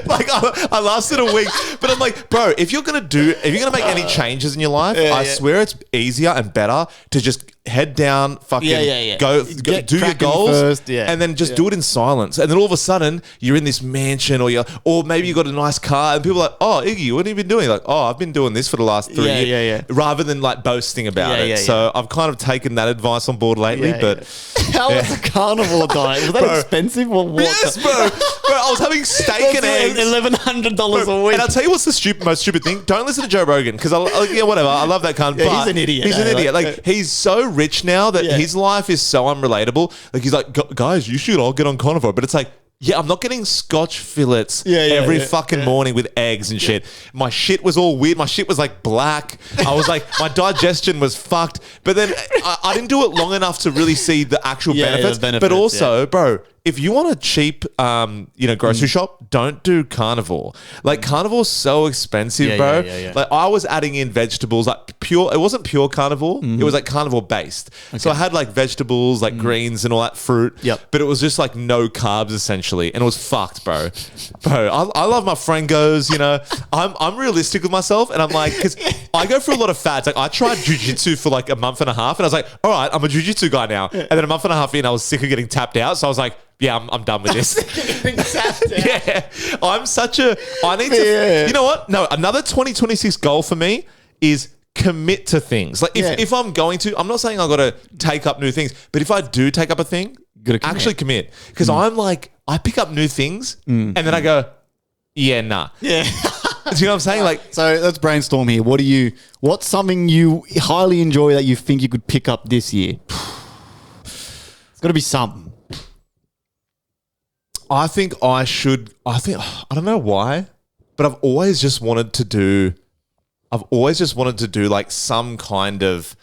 Like, I lasted a week. But I'm like, bro, if you're going to make any changes in your life, I swear it's easier and better to just head down, fucking go do your goals first, and then just do it in silence. And then all of a sudden, you're in this mansion or maybe you got a nice car and people are like, oh, Iggy, what have you been doing? Like, oh, I've been doing this for the last 3 years. Rather than like boasting about it. So I've kind of taken that advice on board lately. But how was the carnivore diet? Was that expensive or what? Yes, bro. I was having steak and eggs. $1,100 a week. And I'll tell you what's the most stupid thing. Don't listen to Joe Rogan because whatever. I love that cunt. He's an idiot. He's an idiot. Like he's so rich now that his life is so unrelatable. Like he's like, guys, you should all get on carnivore. But it's like, yeah, I'm not getting Scotch fillets every fucking morning with eggs and shit. My shit was all weird. My shit was like black. I was like, my digestion was fucked. But then I didn't do it long enough to really see the actual benefits. But also, bro, if you want a cheap, grocery shop, don't do carnivore. Like carnivore's so expensive, bro. Like I was adding in vegetables, like pure. It wasn't pure carnivore. It was like carnivore based. Okay. So I had like vegetables, like greens and all that fruit. But it was just like no carbs essentially, and it was fucked, bro. I love my Frangos. You know, I'm realistic with myself, and I'm like, because I go through a lot of fads. Like I tried jujitsu for like a month and a half, and I was like, all right, I'm a jujitsu guy now. And then a month and a half in, I was sick of getting tapped out, so I was like, yeah, I'm done with this. I'm such a. I need to. You know what? No, another 2026 goal for me is commit to things. Like if I'm going to, I'm not saying I got to take up new things, but if I do take up a thing, actually commit. Because I'm like, I pick up new things and then I go, yeah, nah. Yeah. Do you know what I'm saying? Like, so let's brainstorm here. What's something you highly enjoy that you think you could pick up this year? It's got to be something. I don't know why, but I've always just wanted to do like some kind of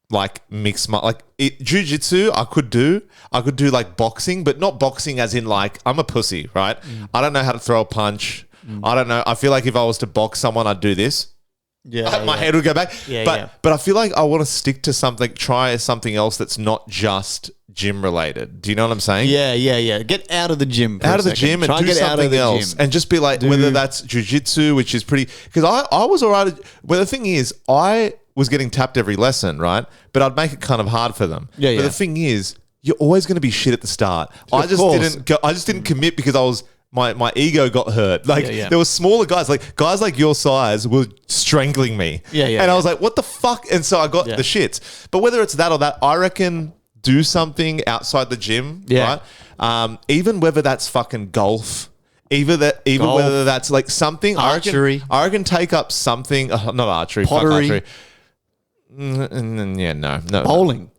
like jiu-jitsu. I could do like boxing, but not boxing as in like I'm a pussy, right? I don't know how to throw a punch. I don't know. I feel like if I was to box someone, I'd do this. My head would go back. But I feel like I want to stick to try something else that's not just gym related. Do you know what I'm saying? Yeah. Get out of the gym. Out of the gym and do something else. And just be like, whether that's jiu-jitsu, which is pretty, because I was all right. Well, the thing is, I was getting tapped every lesson, right? But I'd make it kind of hard for them. But the thing is, you're always going to be shit at the start. I just didn't commit because I was, my ego got hurt. Like there were smaller guys like your size were strangling me. And I was like, what the fuck? And so I got the shits. But whether it's that or that, I reckon do something outside the gym, right? Even whether that's fucking golf, whether that's like something archery. I reckon take up something. Not archery, pottery. Fuck archery. No. Bowling.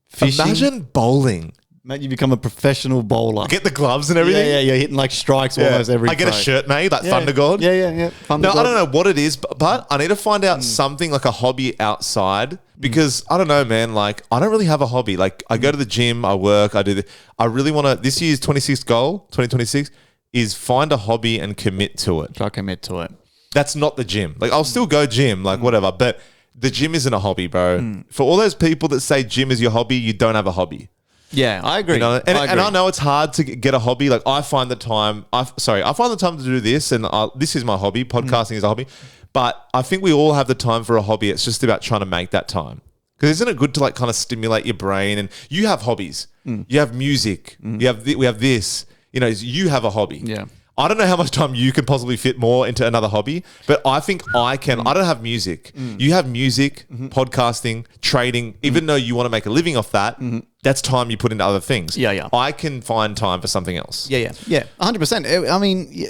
Fishing. Imagine bowling. Mate, you become a professional bowler. Get the gloves and everything. Yeah, you're hitting like strikes almost every. I get a shirt made, like Thunder God. Yeah. Thunder God. I don't know what it is, but I need to find out something like a hobby outside because I don't know, man. Like I don't really have a hobby. Like I go to the gym, I work, I do the. I really want to. This year's 26th goal, 2026, is find a hobby and commit to it. Try commit to it. That's not the gym. Like I'll still go gym, like whatever, but the gym isn't a hobby, bro. For all those people that say gym is your hobby, you don't have a hobby. Yeah, I agree. You know? And I know it's hard to get a hobby. Like I find the time to do this, and this is my hobby. Podcasting is a hobby, but I think we all have the time for a hobby. It's just about trying to make that time. Because isn't it good to like kind of stimulate your brain? And you have hobbies. You have music. We have this. You know, you have a hobby. Yeah. I don't know how much time you can possibly fit more into another hobby, but I think I can. I don't have music. You have music, podcasting, trading. Even though you want to make a living off that, that's time you put into other things. Yeah. I can find time for something else. Yeah. 100%. I mean,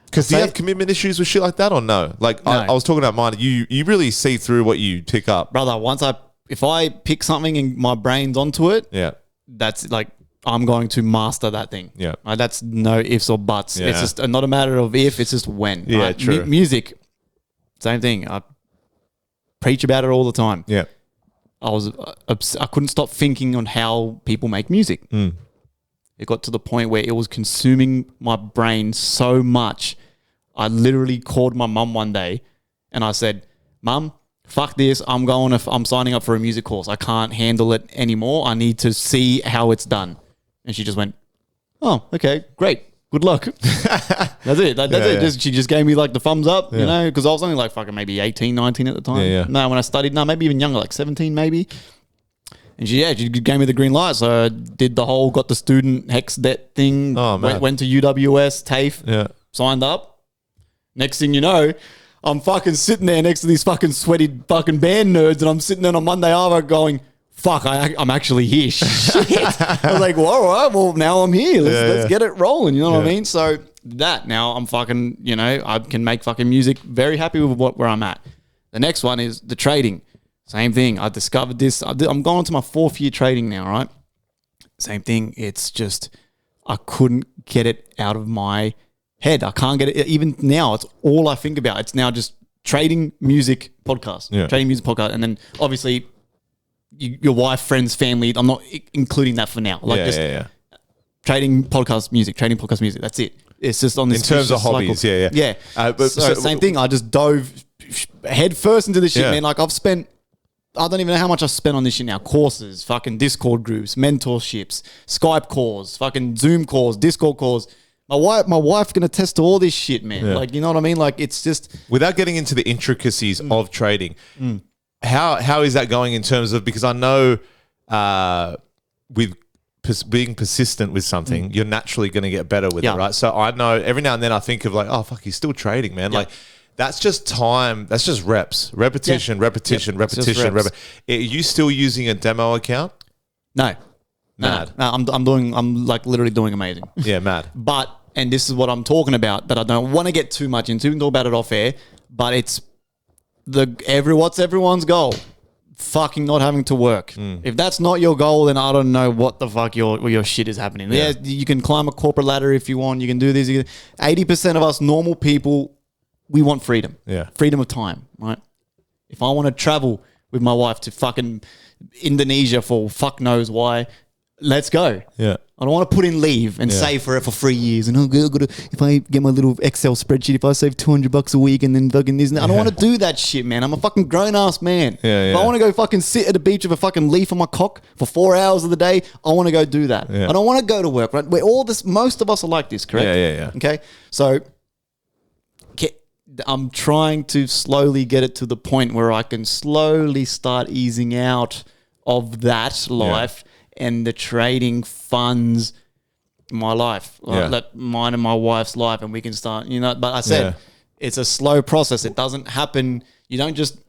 because do you have commitment issues with shit like that or no? Like no. I was talking about mine. You really see through what you pick up, brother. If I pick something and my brain's onto it, yeah, that's like I'm going to master that thing. Yeah. Right? That's no ifs or buts. Yeah. It's just not a matter of if, it's just when. Yeah, right? true. Music, same thing. I preach about it all the time. Yeah. I couldn't stop thinking on how people make music. It got to the point where it was consuming my brain so much. I literally called my mum one day and I said, Mum, fuck this. I'm signing up for a music course. I can't handle it anymore. I need to see how it's done. And she just went, oh, okay, great. Good luck. That's it. That's it. She just gave me like the thumbs up, you know, because I was only like fucking maybe 18, 19 at the time. Yeah. No, when I studied, maybe even younger, like 17 maybe. And she gave me the green light. So I did got the student hex debt thing. Oh, man. Went to UWS, TAFE, Yeah. signed up. Next thing you know, I'm fucking sitting there next to these fucking sweaty fucking band nerds, and I'm sitting there on Monday Arvo going, fuck, I'm actually here. Shit. I was like, well, all right, well, now I'm here. Let's get it rolling. You know what I mean? So now I'm fucking, you know, I can make fucking music, very happy with where I'm at. The next one is the trading. Same thing. I discovered this. I'm going to my 4th year trading now, right? Same thing. It's just, I couldn't get it out of my head. I can't get it. Even now, it's all I think about. It's now just trading music podcast. Yeah. Trading music podcast. And then obviously your wife, friends, family. I'm not including that for now. Trading podcast music. That's it. It's just on this. In terms of hobbies, cycle. Yeah. So same thing. I just dove head first into this shit, man. Like I don't even know how much I've spent on this shit now. Courses, fucking Discord groups, mentorships, Skype calls, fucking Zoom calls, Discord calls. My wife can attest to all this shit, man. Yeah. Like, you know what I mean? Like, it's just... Without getting into the intricacies of trading, how is that going in terms of... Because I know with being persistent with something, you're naturally going to get better with it, right? So I know every now and then I think of like, oh, fuck, he's still trading, man. Like, that's just time. That's just reps. Repetition. Are you still using a demo account? No. Mad. No, I'm like literally doing amazing. Yeah, mad. But, and this is what I'm talking about that I don't want to get too much into. We can talk about it off air, but it's what's everyone's goal? Fucking not having to work. If that's not your goal, then I don't know what the fuck your shit is happening. Yeah, you can climb a corporate ladder if you want. You can do this. 80% of us normal people, we want freedom. Yeah. Freedom of time, right? If I want to travel with my wife to fucking Indonesia for fuck knows why, let's go. Yeah. I don't want to put in leave and save for it for 3 years. And if I get my little Excel spreadsheet, if I save $200 a week and then fucking this, I don't want to do that shit, man. I'm a fucking grown ass man. If I want to go fucking sit at the beach with a fucking leaf on my cock for 4 hours of the day, I want to go do that. I don't want to go to work, right? Most of us are like this, correct? Yeah. Okay. So I'm trying to slowly get it to the point where I can slowly start easing out of that life. And the trading funds my life, like mine and my wife's life, and we can start, you know. But I said it's a slow process. It doesn't happen. You don't just,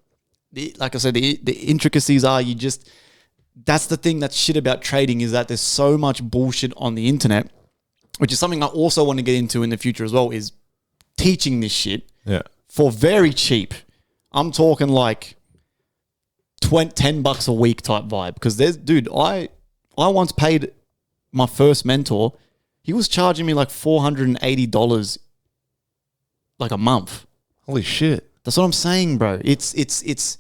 like I said, the intricacies are that's the thing that's shit about trading is that there's so much bullshit on the internet, which is something I also want to get into in the future as well, is teaching this shit for very cheap. I'm talking like $10 a week type vibe. Because I once paid my first mentor. He was charging me like $480 like a month. Holy shit. That's what I'm saying, bro. It's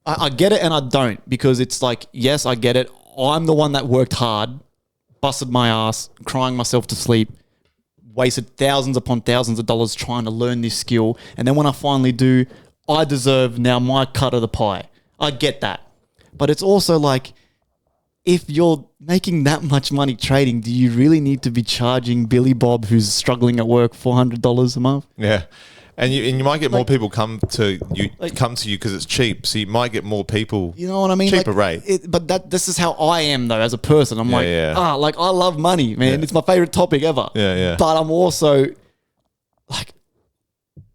I get it and I don't, because it's like, yes, I get it. I'm the one that worked hard, busted my ass, crying myself to sleep, wasted thousands upon thousands of dollars trying to learn this skill. And then when I finally do, I deserve now my cut of the pie. I get that. But it's also like, if you're making that much money trading, do you really need to be charging Billy Bob, who's struggling at work, $400 a month? Yeah. And you might get more people come to you because it's cheap. So you might get more people. You know what I mean? Cheaper rate. This is how I am though as a person. I'm like I love money, man. Yeah. It's my favorite topic ever. Yeah. But I'm also like,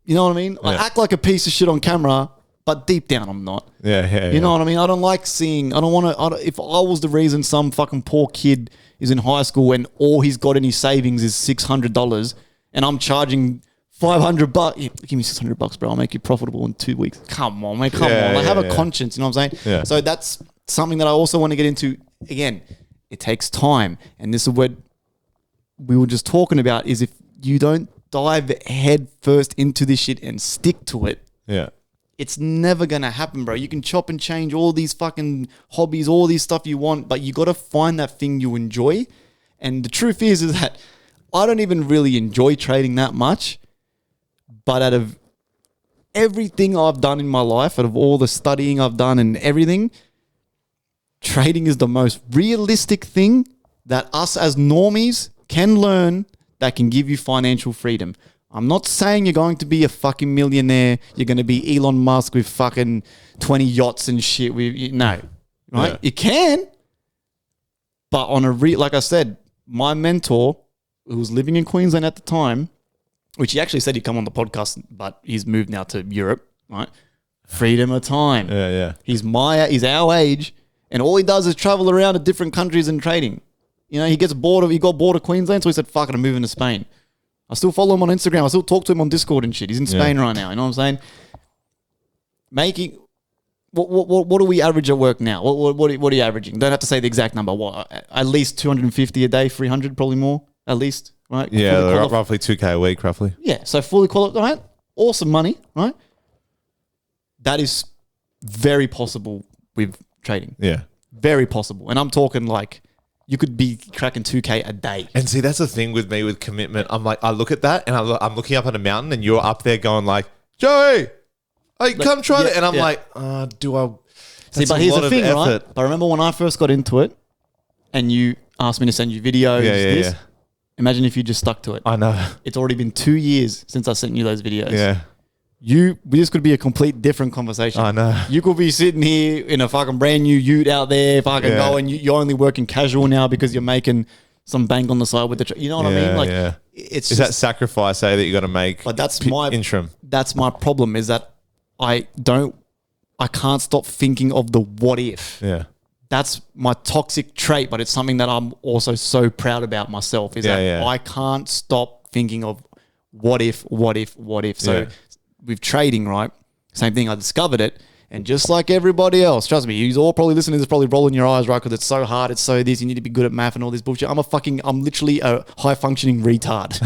you know what I mean? I act like a piece of shit on camera, but deep down I'm not. You know what I mean? I don't like seeing. I don't want to. If I was the reason some fucking poor kid is in high school and all he's got in his savings is $600, and I'm charging $500, give me $600, bro. I'll make you profitable in 2 weeks. Come on, man. Come on. I have a conscience. You know what I'm saying? Yeah. So that's something that I also want to get into again, it takes time. And this is what we were just talking about, is if you don't dive head first into this shit and stick to it, Yeah. it's never going to happen, bro. You can chop and change all these fucking hobbies, all these stuff you want, but you got to find that thing you enjoy. And the truth is that I don't even really enjoy trading that much, but out of everything I've done in my life, out of all the studying I've done and everything, trading is the most realistic thing that us as normies can learn that can give you financial freedom. I'm not saying you're going to be a fucking millionaire. You're going to be Elon Musk with fucking 20 yachts and shit. No, right? Yeah. You can, but on a like I said, my mentor, who was living in Queensland at the time, which he actually said he'd come on the podcast, but he's moved now to Europe, right? Freedom of time. Yeah. He's our age, and all he does is travel around to different countries and trading. You know, he got bored of Queensland, so he said, fuck it, I'm moving to Spain. I still follow him on Instagram. I still talk to him on Discord and shit. He's in Spain right now. You know what I'm saying? What do we average at work now? What are you averaging? Don't have to say the exact number. What? At least 250 a day, 300 probably more, at least, right? Yeah, roughly 2K a week, roughly. Yeah, so fully qualified, right? Awesome money, right? That is very possible with trading. Yeah. Very possible. And I'm talking like you could be cracking 2K a day. And see, that's the thing with me with commitment. I'm like, I look at that and I'm looking up at a mountain and you're up there going like, Joey, hey, come try it. And I'm like, do I? See, but here's the thing, right? But I remember when I first got into it and you asked me to send you videos. Yeah. Imagine if you just stuck to it. I know. It's already been 2 years since I sent you those videos. Yeah. This could be a complete different conversation. I know. You could be sitting here in a fucking brand new ute out there, fucking going. You're only working casual now because you're making some bank on the side with the. You know what I mean? Like, it's is that sacrifice that you got to make? But that's my interim. That's my problem. Is that I can't stop thinking of the what if. Yeah. That's my toxic trait, but it's something that I'm also so proud about myself. Is that I can't stop thinking of what if. So with trading, right? Same thing. I discovered it, and just like everybody else, trust me, you're all probably listening to this, probably rolling your eyes, right? Because it's so hard. It's so this. You need to be good at math and all this bullshit. I'm literally a high functioning retard,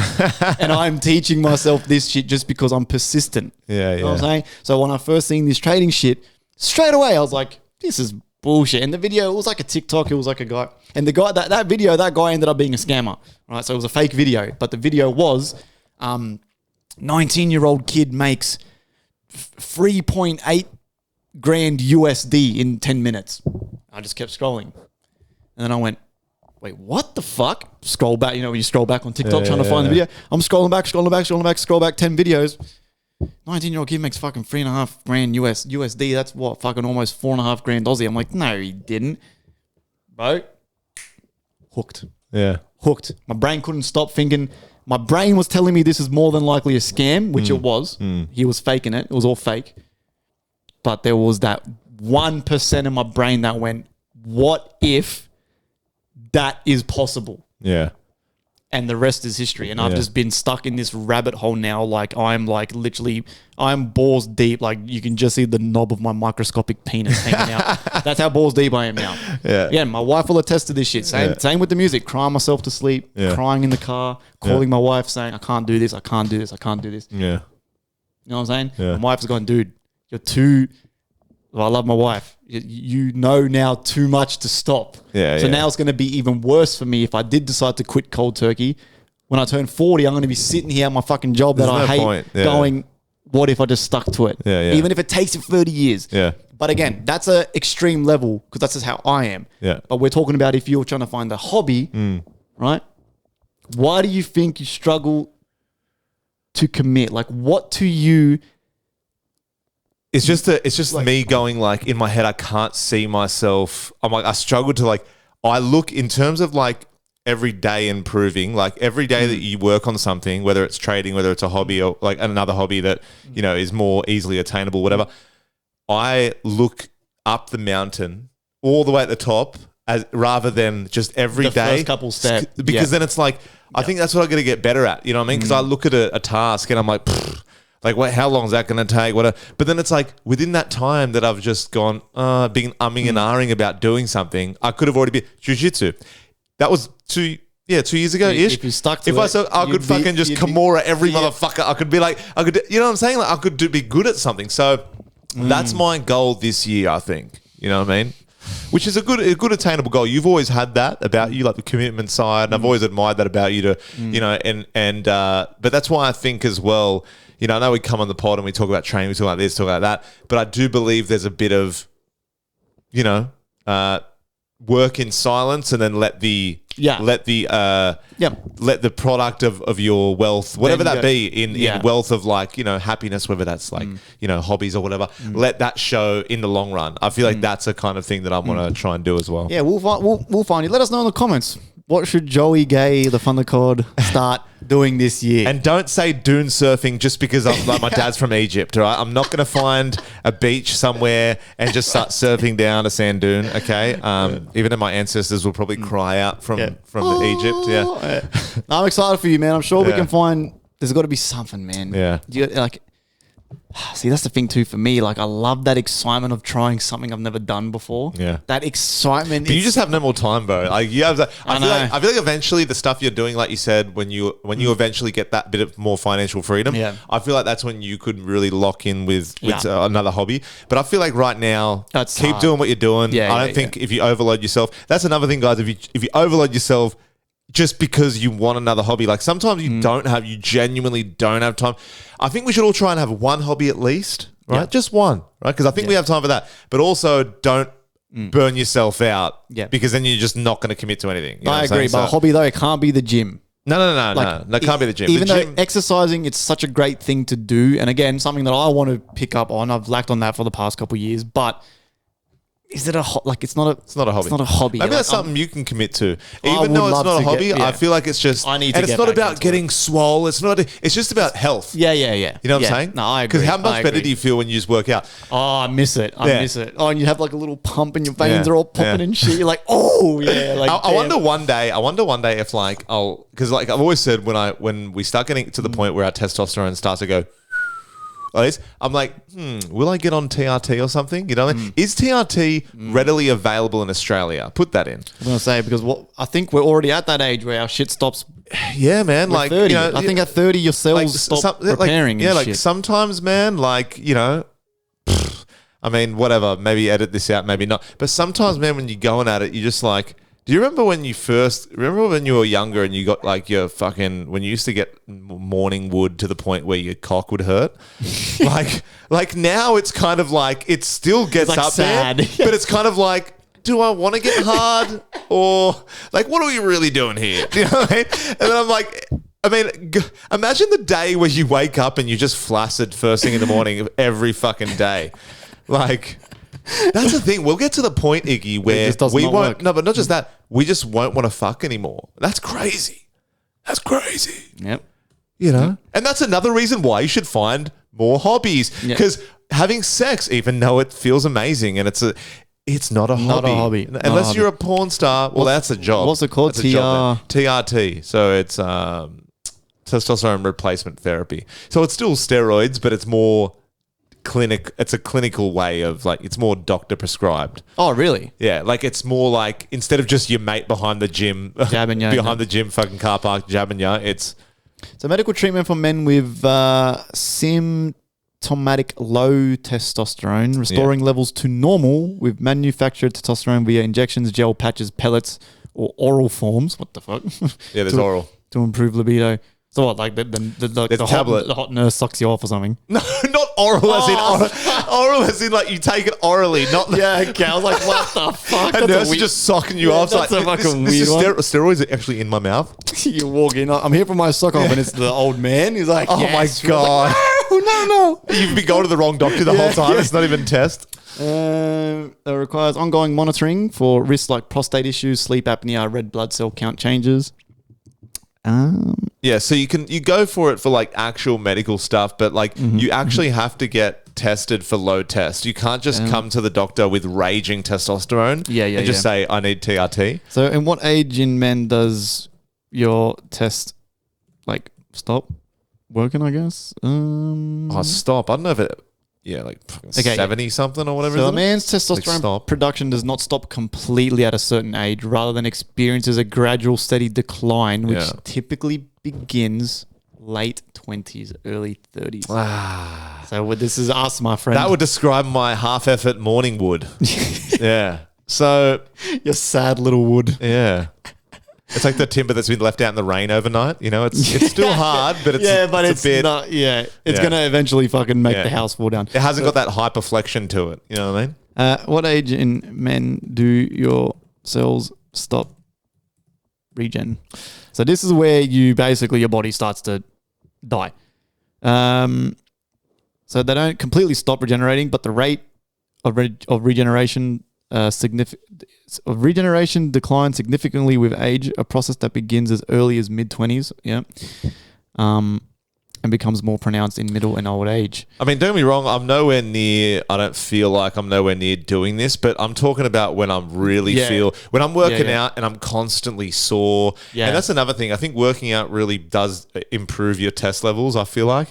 and I'm teaching myself this shit just because I'm persistent. Yeah. You know what I'm saying? So when I first seen this trading shit, straight away I was like, this is bullshit. And the video, it was like a TikTok. It was like a guy, and the guy that video, that guy ended up being a scammer, right? So it was a fake video, but the video was, 19-year-old kid makes 3.8 grand USD in 10 minutes. I just kept scrolling. And then I went, wait, what the fuck? Scroll back. You know, when you scroll back on TikTok trying to find the video. I'm scroll back, scroll back 10 videos. 19-year-old kid makes fucking 3.5 grand USD. That's what, fucking almost 4.5 grand Aussie. I'm like, no, he didn't. Bro, hooked. Yeah. Hooked. My brain couldn't stop thinking. My brain was telling me this is more than likely a scam, which it was. He was faking it. It was all fake. But there was that 1% in my brain that went, what if that is possible? Yeah. And the rest is history. And I've just been stuck in this rabbit hole now. Like I'm balls deep. Like you can just see the knob of my microscopic penis hanging out. That's how balls deep I am now. Yeah. Yeah. My wife will attest to this shit. Same with the music. Crying myself to sleep. Yeah. Crying in the car. Calling my wife saying, I can't do this. I can't do this. I can't do this. Yeah. You know what I'm saying? Yeah. My wife's going, dude, you're too... Well, I love my wife. You know now too much to stop. Yeah. So now it's going to be even worse for me if I did decide to quit cold turkey. When I turn 40, I'm going to be sitting here at my fucking job that I hate going, what if I just stuck to it? Yeah. Even if it takes you 30 years. Yeah. But again, that's an extreme level because that's just how I am. Yeah. But we're talking about if you're trying to find a hobby, right? Why do you think you struggle to commit? Like what to you... It's just like, me going like in my head, I can't see myself. I'm like, I struggle to like, I look in terms of like every day improving, like every day that you work on something, whether it's trading, whether it's a hobby or like another hobby that, you know, is more easily attainable, whatever. I look up the mountain all the way at the top as rather than just every the day. First couple steps. Because then it's like, I think that's what I got to get better at. You know what I mean? Because I look at a task and I'm like, Like, what? How long is that going to take? What? But then it's like within that time that I've just gone, being umming and ahhing about doing something, I could have already been jiu-jitsu. That was 2 years ago ish. If you stuck to if it, I said I could fucking just Kimura every motherfucker. I could be like, you know what I'm saying? Like, I could be good at something. So that's my goal this year, I think. You know what I mean? Which is a good attainable goal. You've always had that about you, like the commitment side, and I've always admired that about you. But that's why I think as well. You know, I know we come on the pod and we talk about training, we talk about this, talk about that, but I do believe there's a bit of, work in silence and then let the product of your wealth, whatever that be, in wealth of like, happiness, whether that's like, hobbies or whatever, let that show in the long run. I feel like that's a kind of thing that I want to try and do as well. Yeah, we'll find you. Let us know in the comments. What should Joey Gay, the Thundercod, start doing this year? And don't say dune surfing just because I'm like my dad's from Egypt, all right? I'm not going to find a beach somewhere and just start surfing down a sand dune, okay? Even though my ancestors will probably cry out from Egypt, yeah. I'm excited for you, man. I'm sure we can find... There's got to be something, man. Yeah. See, that's the thing too for me. Like, I love that excitement of trying something I've never done before. Yeah, that excitement. But you just have no more time, bro. Like you have. I feel like eventually the stuff you're doing, like you said, when you eventually get that bit of more financial freedom, I feel like that's when you could really lock in with another hobby. But I feel like right now, keep doing what you're doing. I don't think if you overload yourself, that's another thing, guys. If you overload yourself just because you want another hobby. Like sometimes you genuinely don't have time. I think we should all try and have one hobby at least, right? Yeah. Just one, right? Because I think we have time for that. But also don't burn yourself out because then you're just not going to commit to anything. You know I agree. But a hobby though, it can't be the gym. No. It can't be the gym. Even though exercising, it's such a great thing to do. And again, something that I want to pick up on. I've lacked on that for the past couple of years, but is it it's not a hobby. It's not a hobby. Maybe that's something you can commit to. Even though it's not a hobby, I feel like it's just... I need to and it's not about getting swole. It's just about health. Yeah. You know what I'm saying? No, I agree. Because how much better do you feel when you just work out? Oh, I miss it. I miss it. Oh, and you have like a little pump and your veins are all popping and shit. You're like, oh, yeah. Like, I wonder one day if like, because like I've always said when we start getting to the point where our testosterone starts to go... I'm like, will I get on TRT or something? You know what I mean? Is TRT readily available in Australia? Put that in. I'm going to say, because I think we're already at that age where our shit stops. Yeah, man. Like 30. I think at 30, your cells stop repairing and shit. Sometimes, man, I mean, maybe edit this out, maybe not. But sometimes, man, when you're going at it, you're just like, do you remember when you were younger and you got like when you used to get morning wood to the point where your cock would hurt? like now it's kind of like it still gets like up sad. there, but it's kind of like, do I want to get hard or like what are we really doing here? Do you know what I mean? And then imagine the day where you wake up and you're just flaccid first thing in the morning of every fucking day, like. That's the thing. We'll get to the point, Iggy, where we won't. Work. No, but not just that. We just won't want to fuck anymore. That's crazy. Yep. You know, and that's another reason why you should find more hobbies. Because having sex, even though it feels amazing, and it's not a hobby. Unless you're a porn star. Well, that's a job. What's it called? TRT. So it's testosterone replacement therapy. So it's still steroids, but it's more. It's a clinical way of like it's more doctor prescribed. Oh, really? Yeah, like it's more like instead of just your mate behind the gym, the gym fucking car park jabbing you, it's a medical treatment for men with symptomatic low testosterone, restoring levels to normal with manufactured testosterone via injections, gel patches, pellets, or oral forms. What the fuck? Yeah, there's oral to improve libido. So what, like the tablet. The hot nurse sucks you off or something? No, not oral oral as in like you take it orally, not okay. I was like, what the fuck? A nurse is just sucking you off. That's a fucking weird one. Steroids are actually in my mouth. You walk in, I'm here for my sock off, and it's the old man. He's like, oh my god, like, no. You've been going to the wrong doctor the whole time. It's not even a test. It requires ongoing monitoring for risks like prostate issues, sleep apnea, red blood cell count changes. Yeah, so you go for it for like actual medical stuff, but like you actually have to get tested for low test. You can't just come to the doctor with raging testosterone and just say, I need TRT. So in what age in men does your test like stop? working, I guess. Stop. I don't know if it. Yeah, like 70 something or whatever. So a man's testosterone stop. production does not stop completely at a certain age, rather than experiences a gradual, steady decline, which typically begins late 20s, early 30s. So this is us, my friend. That would describe my half-effort morning wood. Yeah. So your sad little wood. Yeah. It's like the timber that's been left out in the rain overnight. You know, it's still hard, but it's it's a bit. not. Yeah, it's gonna eventually fucking make the house fall down. It hasn't got that hyperflexion to it. You know what I mean? What age in men do your cells stop regen? So this is where your body starts to die. So they don't completely stop regenerating, but the rate of regeneration declines significantly with age, a process that begins as early as mid-20s, and becomes more pronounced in middle and old age. I mean, don't get me wrong, I don't feel like I'm nowhere near doing this, but I'm talking about when I'm really when I'm working out and I'm constantly sore. Yeah. And that's another thing. I think working out really does improve your test levels, I feel like.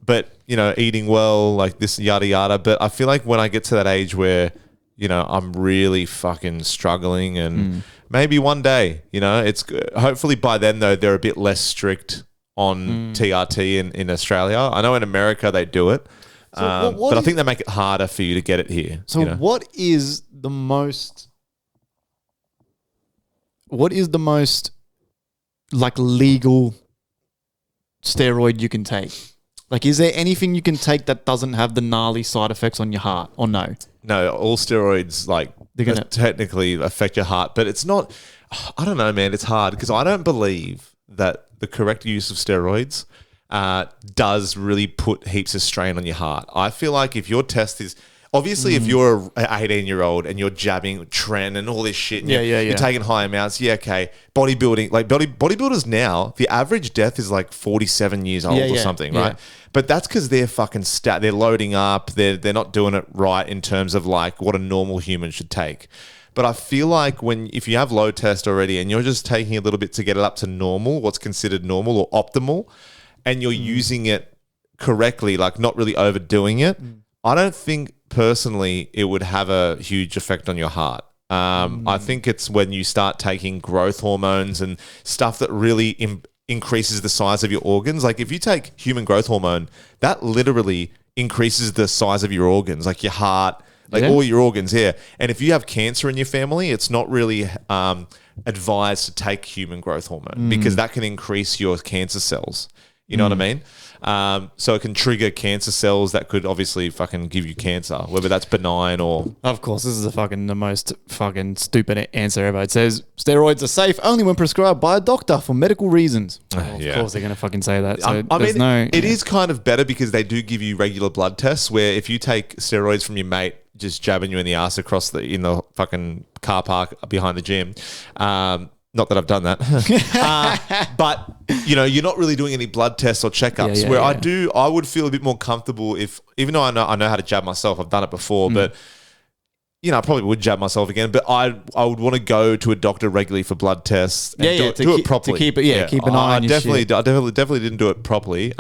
But, you know, eating well, like this, yada, yada. But I feel like when I get to that age where, you know, I'm really fucking struggling and maybe one day, you know, it's hopefully by then, though, they're a bit less strict on TRT in Australia. I know in America they do it, but I think they make it harder for you to get it here. So what is the most like legal steroid you can take? Like, is there anything you can take that doesn't have the gnarly side effects on your heart, or no? No, all steroids, like, they're going to technically affect your heart, but it's not, I don't know, man, it's hard because I don't believe that the correct use of steroids does really put heaps of strain on your heart. I feel like if your test is, obviously if you're an 18-year-old and you're jabbing Tren and all this shit, and you're taking high amounts, okay, bodybuilding, like bodybuilders now, the average death is like 47 years old or something, right? But that's because they're fucking they're loading up, they're not doing it right in terms of like what a normal human should take. But I feel like if you have low test already and you're just taking a little bit to get it up to normal, what's considered normal or optimal, and you're using it correctly, like not really overdoing it, I don't think personally it would have a huge effect on your heart. I think it's when you start taking growth hormones and stuff that really increases the size of your organs. Like if you take human growth hormone, that literally increases the size of your organs, like your heart, like all your organs here. And if you have cancer in your family, it's not really advised to take human growth hormone because that can increase your cancer cells. You know what I mean? So it can trigger cancer cells that could obviously fucking give you cancer, whether that's benign or... Of course, this is the most fucking stupid answer ever. It says, steroids are safe only when prescribed by a doctor for medical reasons. Well, of course they're going to fucking say that. So I mean, it is kind of better because they do give you regular blood tests where if you take steroids from your mate just jabbing you in the ass in the fucking car park behind the gym... not that I've done that, but you know, you're not really doing any blood tests or checkups. I would feel a bit more comfortable if, even though I know how to jab myself, I've done it before, but you know, I probably would jab myself again. But I would want to go to a doctor regularly for blood tests and do it properly. To keep it, keep an eye on your shit. I definitely didn't do it properly.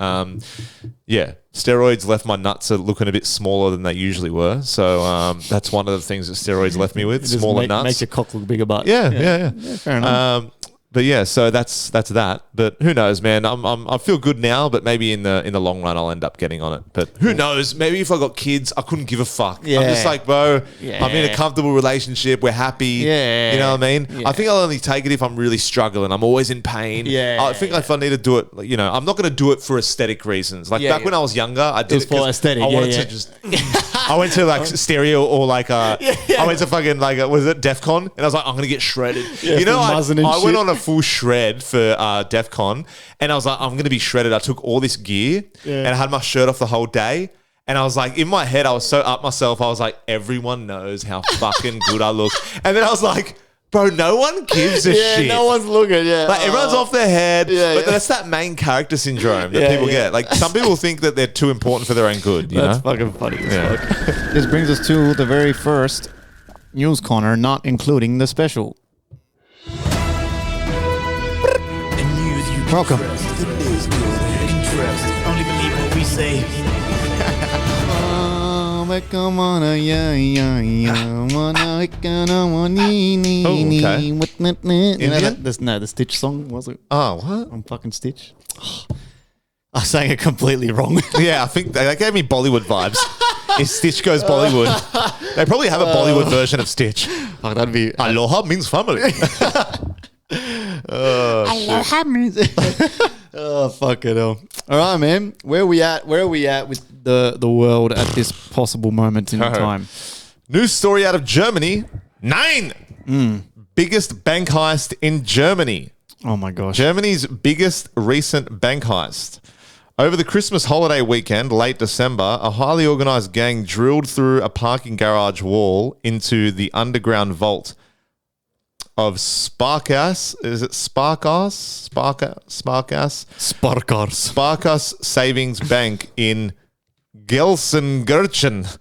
Steroids left my nuts looking a bit smaller than they usually were. So that's one of the things that steroids left me with, smaller nuts. Makes your cock look bigger, but yeah. Fair enough. But yeah, so that's that. But who knows, man? I feel good now, but maybe in the long run I'll end up getting on it. But who knows? Maybe if I got kids, I couldn't give a fuck. Yeah. I'm just like, bro, I'm in a comfortable relationship. We're happy. Yeah. You know what I mean? Yeah. I think I'll only take it if I'm really struggling. I'm always in pain. Yeah. I think if I need to do it, you know, I'm not going to do it for aesthetic reasons. Like back when I was younger, I did it for aesthetic. I wanted to just. I went to like stereo or like I went to fucking like was it DEF CON and I was like, I'm gonna get shredded. Yeah, you know, I went on a full shred for DEF CON and I was like, I'm gonna be shredded. I took all this gear and I had my shirt off the whole day. And I was like, in my head, I was so up myself. I was like, everyone knows how fucking good I look. And then I was like, bro, no one gives a shit. No one's looking, Like, everyone's off their head. But that's that main character syndrome that people get. Like, some people think that they're too important for their own good, you know? Fucking funny as fuck. This brings us to the very first news corner, not including the special. Welcome. first. Only believe what we say. The Stitch song, was it? Oh, what? I'm fucking Stitch. I sang it completely wrong. Yeah, I think that gave me Bollywood vibes. If Stitch goes Bollywood, they probably have a Bollywood version of Stitch. Oh, that'd be Aloha means family. Aloha means. Oh, fuck it all. All right, man. Where are we at with the world at this possible moment in time? News story out of Germany. 9. Biggest bank heist in Germany. Oh my gosh. Germany's biggest recent bank heist. Over the Christmas holiday weekend, late December, a highly organized gang drilled through a parking garage wall into the underground vault of Sparkas. Is it Sparkas? Sparkas Savings Bank in Gelsenkirchen.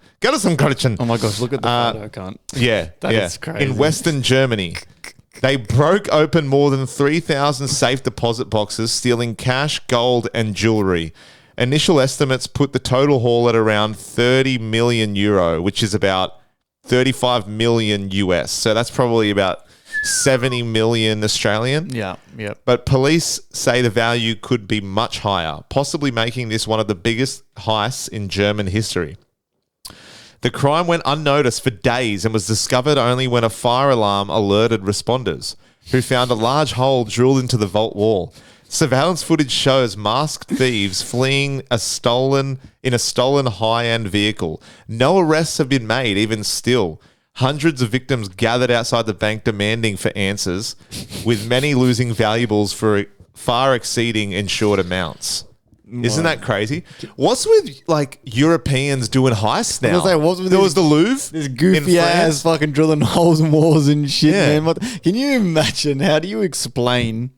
Oh my gosh, look at the photo, I can't. Yeah. That is crazy. In Western Germany. They broke open more than 3,000 safe deposit boxes, stealing cash, gold, and jewelry. Initial estimates put the total haul at around 30 million euro, which is about 35 million US. So that's probably about 70 million Australian. Yeah. But police say the value could be much higher, possibly making this one of the biggest heists in German history. The crime went unnoticed for days and was discovered only when a fire alarm alerted responders, who found a large hole drilled into the vault wall. Surveillance footage shows masked thieves fleeing in a stolen high-end vehicle. No arrests have been made, even still. Hundreds of victims gathered outside the bank demanding for answers, with many losing valuables for far exceeding insured amounts. Isn't that crazy? What's with like Europeans doing heists now? There was the Louvre. This goofy ass fucking drilling holes in walls and shit, man. Can you imagine? How do you explain?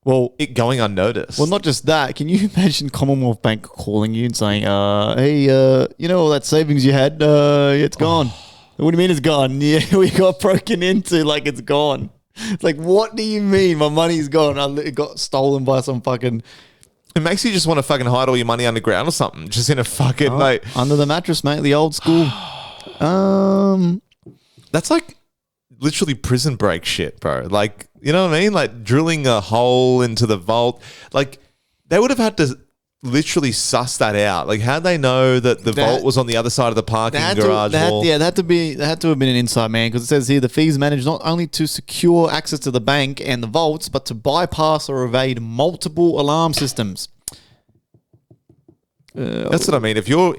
Well, it going unnoticed. Well, not just that. Can you imagine Commonwealth Bank calling you and saying, hey, all that savings you had, it's gone. What do you mean it's gone? Yeah, we got broken into, like it's gone. It's like, what do you mean? My money's gone. It got stolen by some fucking... It makes you just want to fucking hide all your money underground or something. Just in a fucking under the mattress, mate. The old school. That's like literally prison break shit, bro. Like, you know what I mean? Like drilling a hole into the vault. Like they would have had to literally suss that out. Like, how'd they know that the vault was on the other side of the parking garage wall? They had to have been an inside man, because it says here the fees managed not only to secure access to the bank and the vaults, but to bypass or evade multiple alarm systems. That's what I mean. If you're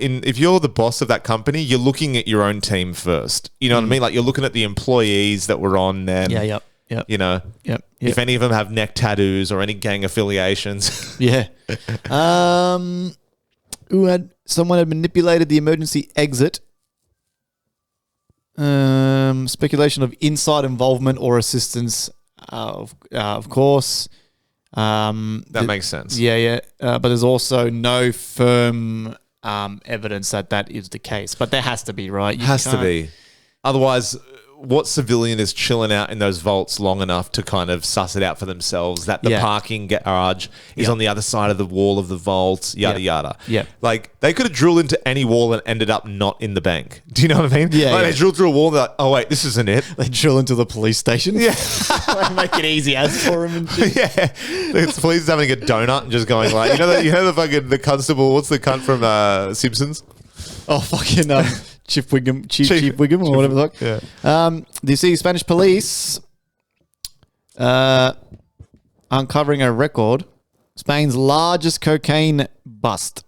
the boss of that company, you're looking at your own team first. You know what I mean? Like you're looking at the employees that were on there. Yeah, yep. You know, if any of them have neck tattoos or any gang affiliations. Yeah. Someone had manipulated the emergency exit. Speculation of inside involvement or assistance, of course. That makes sense. Yeah. But there's also no firm evidence that is the case. But there has to be, right? Has to be. Otherwise... What civilian is chilling out in those vaults long enough to kind of suss it out for themselves that the parking garage is on the other side of the wall of the vault, yada, yada. Yeah. Like, they could have drilled into any wall and ended up not in the bank. Do you know what I mean? Yeah. They drilled through a wall, they're like, oh, wait, this isn't it. They drill into the police station. Yeah. Make it easy as for them and shit. Yeah. The police is having a donut and just going like, you know the constable, what's the cunt from Simpsons? Oh, fucking... Chief Wiggum or whatever the fuck. Yeah. Do you see Spanish police uncovering a record? Spain's largest cocaine bust.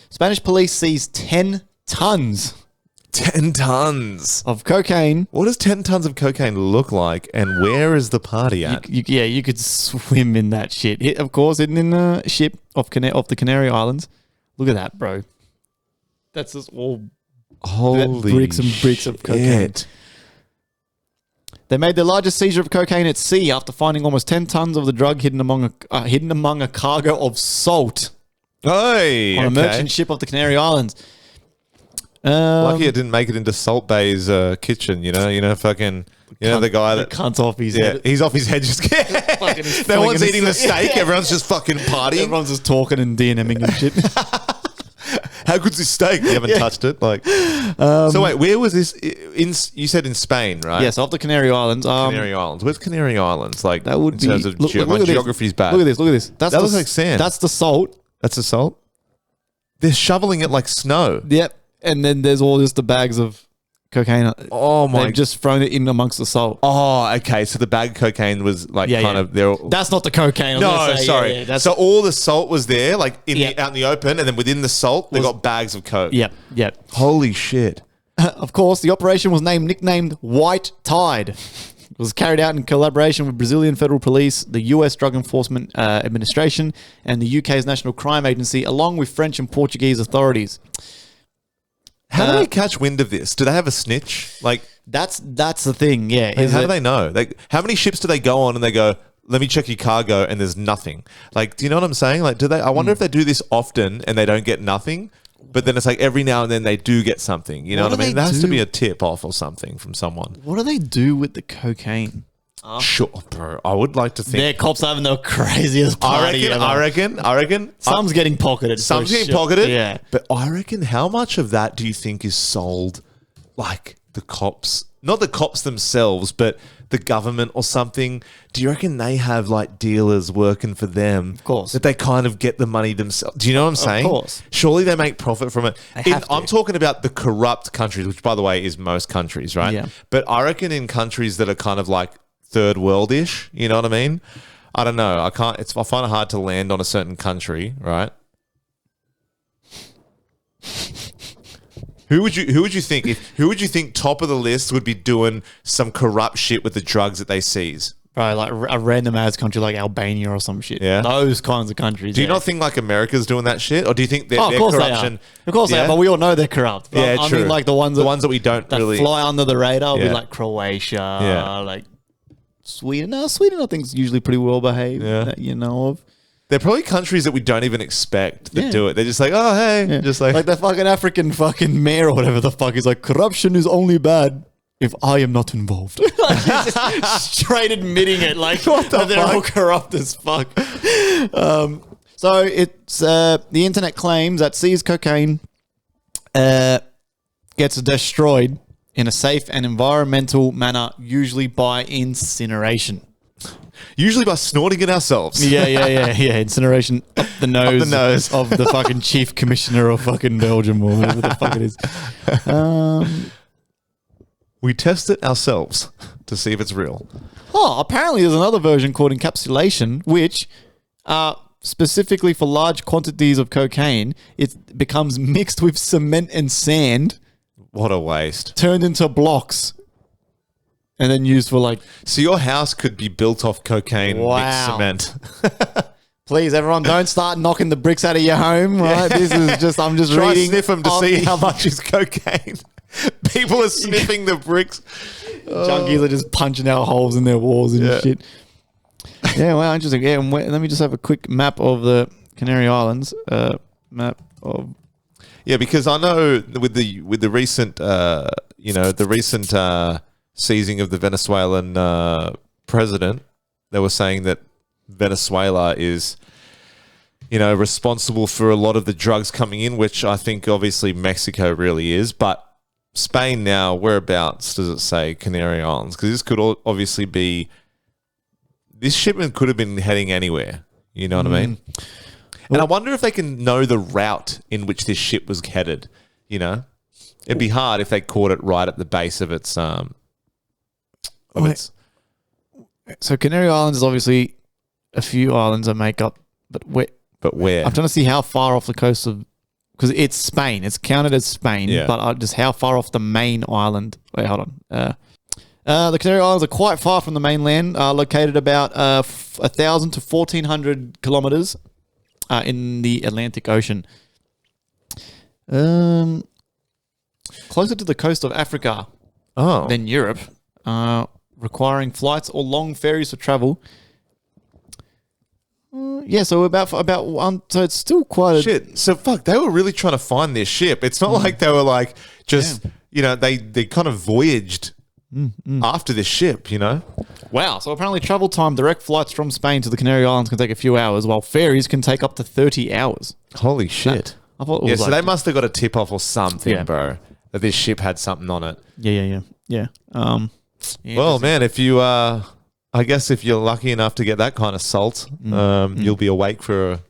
Spanish police seize 10 tons. 10 tons of cocaine. What does 10 tons of cocaine look like, and where is the party at? You could swim in that shit. Of course, hidden in a ship off the Canary Islands. Look at that, bro. That's just all... Holy bricks and bricks of cocaine. They made the largest seizure of cocaine at sea after finding almost 10 tons of the drug hidden among a cargo of salt on a merchant ship off the Canary Islands. Lucky it didn't make it into Salt Bay's kitchen. You know, fucking You know, the guy that cunts off his yeah, head. he's off his head. Just no one's eating the steak. Everyone's just fucking partying. Everyone's just talking and DMing and shit. How good's this steak? You haven't touched it. Like, so wait, where was this? You said in Spain, right? Yes, off the Canary Islands. Canary Islands. Where's Canary Islands? Like that would in be. terms of Look my at geography's this. bad. Look at this. Look at this. That looks like sand. That's the salt. That's the salt. They're shoveling it like snow. Yep. And then there's all just the bags of cocaine. Oh my! They've just thrown it in amongst the salt. Oh, okay. So the bag of cocaine was like of there. That's not the cocaine. No, sorry. That's so all the salt was there, like out in the open, and then within the salt, they Was- got bags of coke. Yep. Holy shit! Of course, the operation was nicknamed White Tide. It was carried out in collaboration with Brazilian Federal Police, the US Drug Enforcement Administration, and the UK's National Crime Agency, along with French and Portuguese authorities. How do they catch wind of this? Do they have a snitch? Like That's the thing, yeah. like, how do they know? Like, how many ships do they go on and they go, let me check your cargo, and there's nothing? Like, do you know what I'm saying? Like, do they? I wonder if they do this often and they don't get nothing, but then it's like every now and then they do get something. You know what I mean? There has to be a tip off or something from someone. What do they do with the cocaine? Sure, bro. I would like to think. Their cops having the craziest party ever. I reckon. Some's getting pocketed. Some's for getting sure. pocketed. Yeah. But I reckon how much of that do you think is sold, like the cops, not the cops themselves, but the government or something? Do you reckon they have like dealers working for them? Of course. That they kind of get the money themselves. Do you know what I'm saying? Of course. Surely they make profit from it. have to. I'm talking about the corrupt countries, which by the way is most countries, right? Yeah. But I reckon in countries that are kind of like third world-ish, you know what I mean? I don't know. I find it hard to land on a certain country, right? Who would you think top of the list would be doing some corrupt shit with the drugs that they seize? Right, like a random ass country like Albania or some shit. Yeah. Those kinds of countries. Do you not think like America's doing that shit, or do you think their of course corruption? they are. Of course they are, but we all know they're corrupt. But Yeah, I true. mean, like the ones that we don't that really fly under the radar will Yeah. be like Croatia, Yeah. like Sweden. No, Sweden I think is usually pretty well behaved Yeah. that you know of. They're probably countries that we don't even expect that Yeah. do it. They're just like, oh hey, Yeah. just like the fucking African fucking mayor or whatever the fuck is like, corruption is only bad if I am not involved. Like, he's just straight admitting it, like that they're all corrupt as fuck. So it's the internet claims that seized cocaine gets destroyed in a safe and environmental manner, usually by incineration. usually by snorting it ourselves. Yeah. Incineration up the nose, of the fucking chief commissioner of fucking Belgium or whatever the fuck it is. We test it ourselves to see if it's real. Oh, apparently there's another version called encapsulation, which specifically for large quantities of cocaine, it becomes mixed with cement and sand, What a waste. turned into blocks, and then used for like... So your house could be built off cocaine mixed Wow. cement. Please, everyone, don't start knocking the bricks out of your home, right? This is just... I'm just Try reading... sniff them to on see the- how much is cocaine. People are sniffing the bricks. Junkies are just punching out holes in their walls and Yeah. shit. Yeah, well, interesting. Yeah, and let me just have a quick map of the Canary Islands. Map of... Yeah, because I know with the recent seizing of the Venezuelan president, they were saying that Venezuela is, responsible for a lot of the drugs coming in, which I think obviously Mexico really is, but Spain now, whereabouts does it say Canary Islands? Because this could obviously be, this shipment could have been heading anywhere. You know what I mean? And I wonder if they can know the route in which this ship was headed. It'd be hard if they caught it right at the base of its. So Canary Islands is obviously a few islands that make up, but where? I'm trying to see how far off the coast of, because it's Spain. It's counted as Spain, Yeah. but just how far off the main island. Wait, hold on. The Canary Islands are quite far from the mainland, located about 1,000 to 1,400 kilometers in the Atlantic Ocean. Closer to the coast of Africa than Europe, requiring flights or long ferries for travel. So about one. So it's still quite a Shit. So fuck, they were really trying to find this ship. It's not like they were like just, they kind of voyaged after this ship, you know? Wow. So apparently travel time, direct flights from Spain to the Canary Islands can take a few hours, while ferries can take up to 30 hours. Holy shit. I thought it was so they must have got a tip off or something, Yeah. bro, that this ship had something on it. Yeah. Well, man, if you, I guess if you're lucky enough to get that kind of salt, you'll be awake for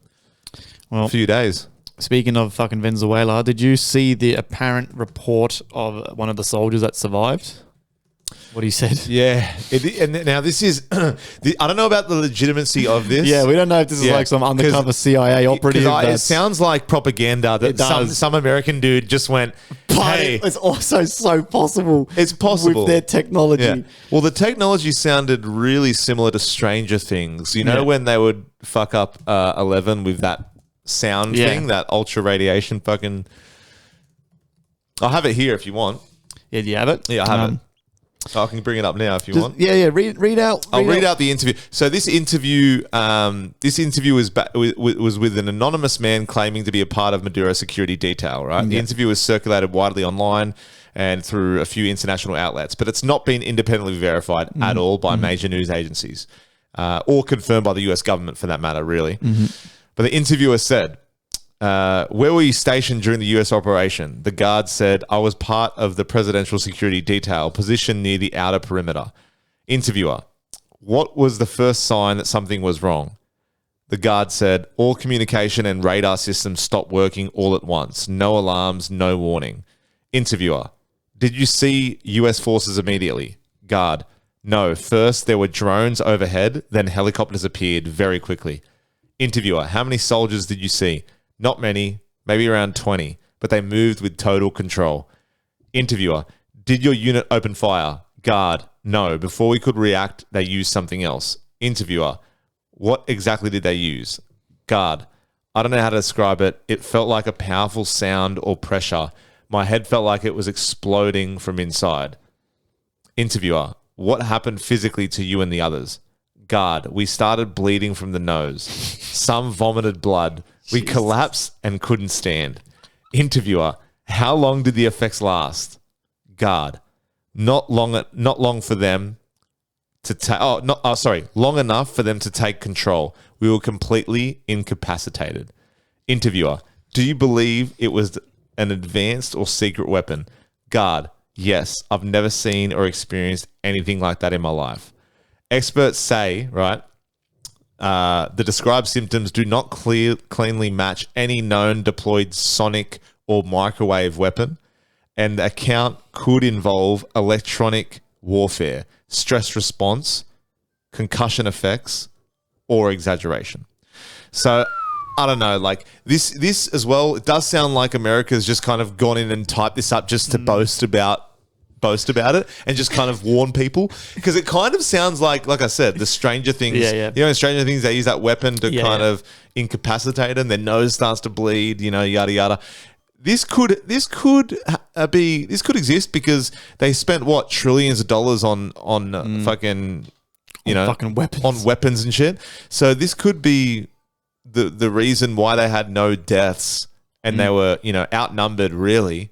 a few days. Speaking of fucking Venezuela, did you see the apparent report of one of the soldiers that survived? What he said? Yeah. And now this is, I don't know about the legitimacy of this. Yeah, we don't know if this is like some undercover CIA operative. It sounds like propaganda that some American dude just went, hey. It's also so possible. It's possible. With their technology. Yeah. Well, the technology sounded really similar to Stranger Things. You know when they would fuck up 11 with that sound thing, that ultra radiation fucking... I'll have it here if you want. Yeah, do you have it? Yeah, I have it. I can bring it up now if you want. Yeah. Read out. I'll read out the interview. So this interview was with an anonymous man claiming to be a part of Maduro's security detail. Right. The interview was circulated widely online and through a few international outlets, but it's not been independently verified at all by major news agencies or confirmed by the U.S. government, for that matter. Really. But the interviewer said, where were you stationed during the U.S. operation? The guard said, I was part of the presidential security detail positioned near the outer perimeter. Interviewer, what was the first sign that something was wrong? The guard said, all communication and radar systems stopped working all at once. No alarms, no warning. Interviewer, did you see U.S. forces immediately? Guard, no. First, there were drones overhead, then helicopters appeared very quickly. Interviewer, how many soldiers did you see? Not many, maybe around 20, but they moved with total control. Interviewer, did your unit open fire? Guard, no. Before we could react, they used something else. Interviewer, what exactly did they use? Guard, I don't know how to describe it. It felt like a powerful sound or pressure. My head felt like it was exploding from inside. Interviewer, what happened physically to you and the others? Guard, we started bleeding from the nose. Some vomited blood. We collapsed and couldn't stand. Interviewer, how long did the effects last? Guard, long enough for them to take control. We were completely incapacitated. Interviewer, do you believe it was an advanced or secret weapon? Guard, yes. I've never seen or experienced anything like that in my life. Experts say, right, the described symptoms do not cleanly match any known deployed sonic or microwave weapon, and the account could involve electronic warfare, stress response, concussion effects, or exaggeration. So, I don't know, like this as well, it does sound like America's just kind of gone in and typed this up just to boast about it and just kind of warn people, because it kind of sounds like I said, the Stranger Things. You know, in Stranger Things they use that weapon to kind of incapacitate them. Their nose starts to bleed. You know, yada yada. This could exist because they spent what trillions of dollars on fucking weapons, on weapons and shit. So this could be the reason why they had no deaths and they were outnumbered really.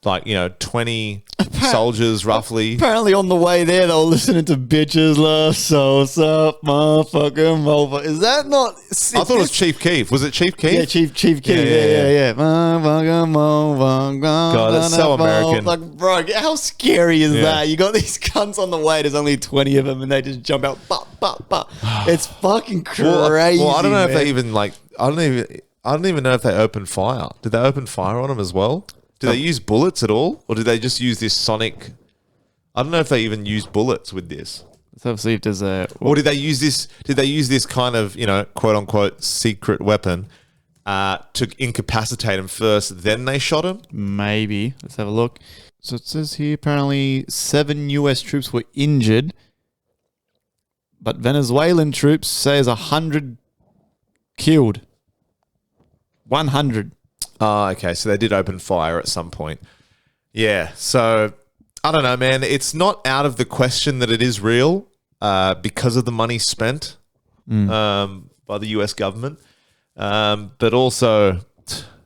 Like, 20 soldiers roughly. Apparently on the way there, they were listening to bitches love sauce up, motherfucking motherfucker. Is that not... I thought it was Chief Keef. Was it Chief Keef? Yeah, Chief Keef. Yeah. God, it's so American. Like, bro, how scary is that? You got these cunts on the way, there's only 20 of them, and they just jump out, It's fucking crazy, well, I don't know if they even, I don't even know if they opened fire. Did they open fire on them as well? Did they use bullets at all? Or did they just use this sonic... I don't know if they even used bullets with this. Let's see if there's a... Or did they use this kind of, quote-unquote secret weapon to incapacitate him first, then they shot him? Maybe. Let's have a look. So it says here apparently 7 US troops were injured, but Venezuelan troops says 100 killed. 100. Oh, okay. So they did open fire at some point. Yeah. So I don't know, man. It's not out of the question that it is real because of the money spent by the US government. But also,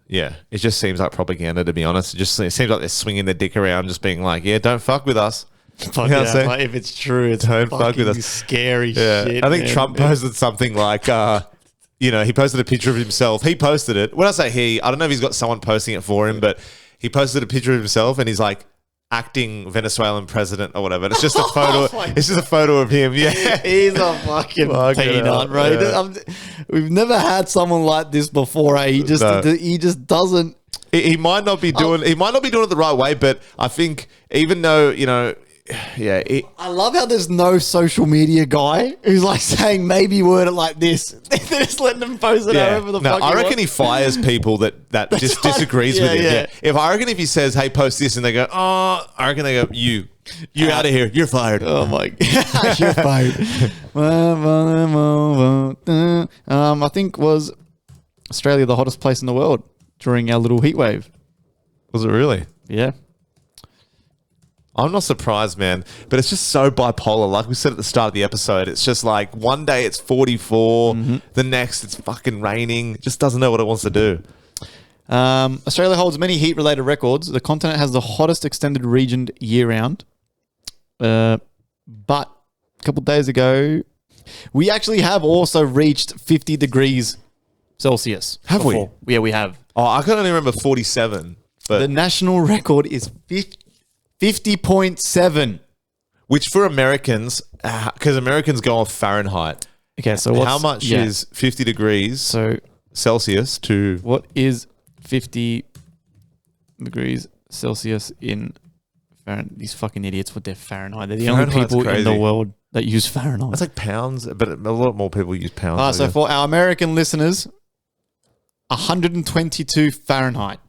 yeah, it just seems like propaganda, to be honest. It seems like they're swinging their dick around, just being like, yeah, don't fuck with us. Fuck You know what I'm yeah, saying? like, if it's true, it's Don't fuck with fucking us. scary Yeah. shit. I think man. Trump posted something like, he posted a picture of himself. He posted it. When I say he, I don't know if he's got someone posting it for him, but he posted a picture of himself and he's like acting Venezuelan president or whatever. And it's just a photo. It's just a photo of him. Yeah. He's a fucking Fucking peanut, hell, right? yeah. We've never had someone like this before. Eh? He just doesn't. He might not be doing. He might not be doing it the right way, but I think even though yeah. I love how there's no social media guy who's like saying maybe word it like this. They're just letting them post it however the fuck. I reckon he fires people that just disagrees with him. yeah. If he says, "Hey, post this," and they go, "Oh," I reckon they go, "You out of here. You're fired." Oh my god, you're fired. I think was Australia the hottest place in the world during our little heat wave. Was it really? Yeah. I'm not surprised, man. But it's just so bipolar. Like we said at the start of the episode, it's just like one day it's 44, the next it's fucking raining. It just doesn't know what it wants to do. Australia holds many heat-related records. The continent has the hottest extended region year-round. But a couple of days ago, we actually have also reached 50 degrees Celsius. Have we? Yeah, we have. Oh, I can only remember 47. But The national record is 50.7. which for Americans, because Americans go off Fahrenheit. Okay, so How much is 50 degrees So Celsius to... what is 50 degrees Celsius in Fahrenheit? These fucking idiots with their Fahrenheit. They're the only Fahrenheit's people in the crazy. world that use Fahrenheit. It's like pounds, but a lot more people use pounds. So for our American listeners, 122 Fahrenheit.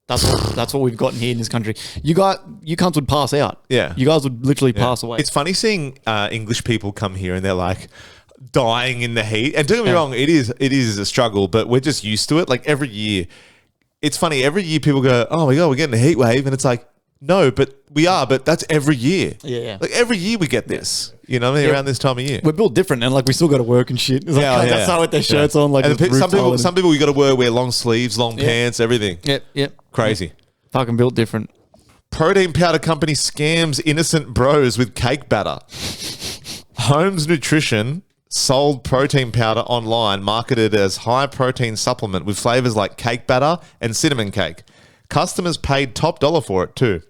That's what we've gotten here in this country. You cunts would pass out. Yeah. You guys would literally pass away. It's funny seeing English people come here and they're like dying in the heat. And don't get me wrong, it is a struggle, but we're just used to it. Like every year, it's funny. Every year people go, "Oh my god, we're getting a heat wave," and it's like, no, but we are. But that's every year. Yeah. Like every year we get this. You know what I mean? Around this time of year. We're built different, and like we still got to work and shit. It's like, that's how with their shirts on. Like And just some people you got to wear long sleeves, long pants, everything. Yep. Crazy. Fucking built different. Protein powder company scams innocent bros with cake batter. Holmes Nutrition sold protein powder online, marketed as high protein supplement with flavors like cake batter and cinnamon cake. Customers paid top dollar for it too.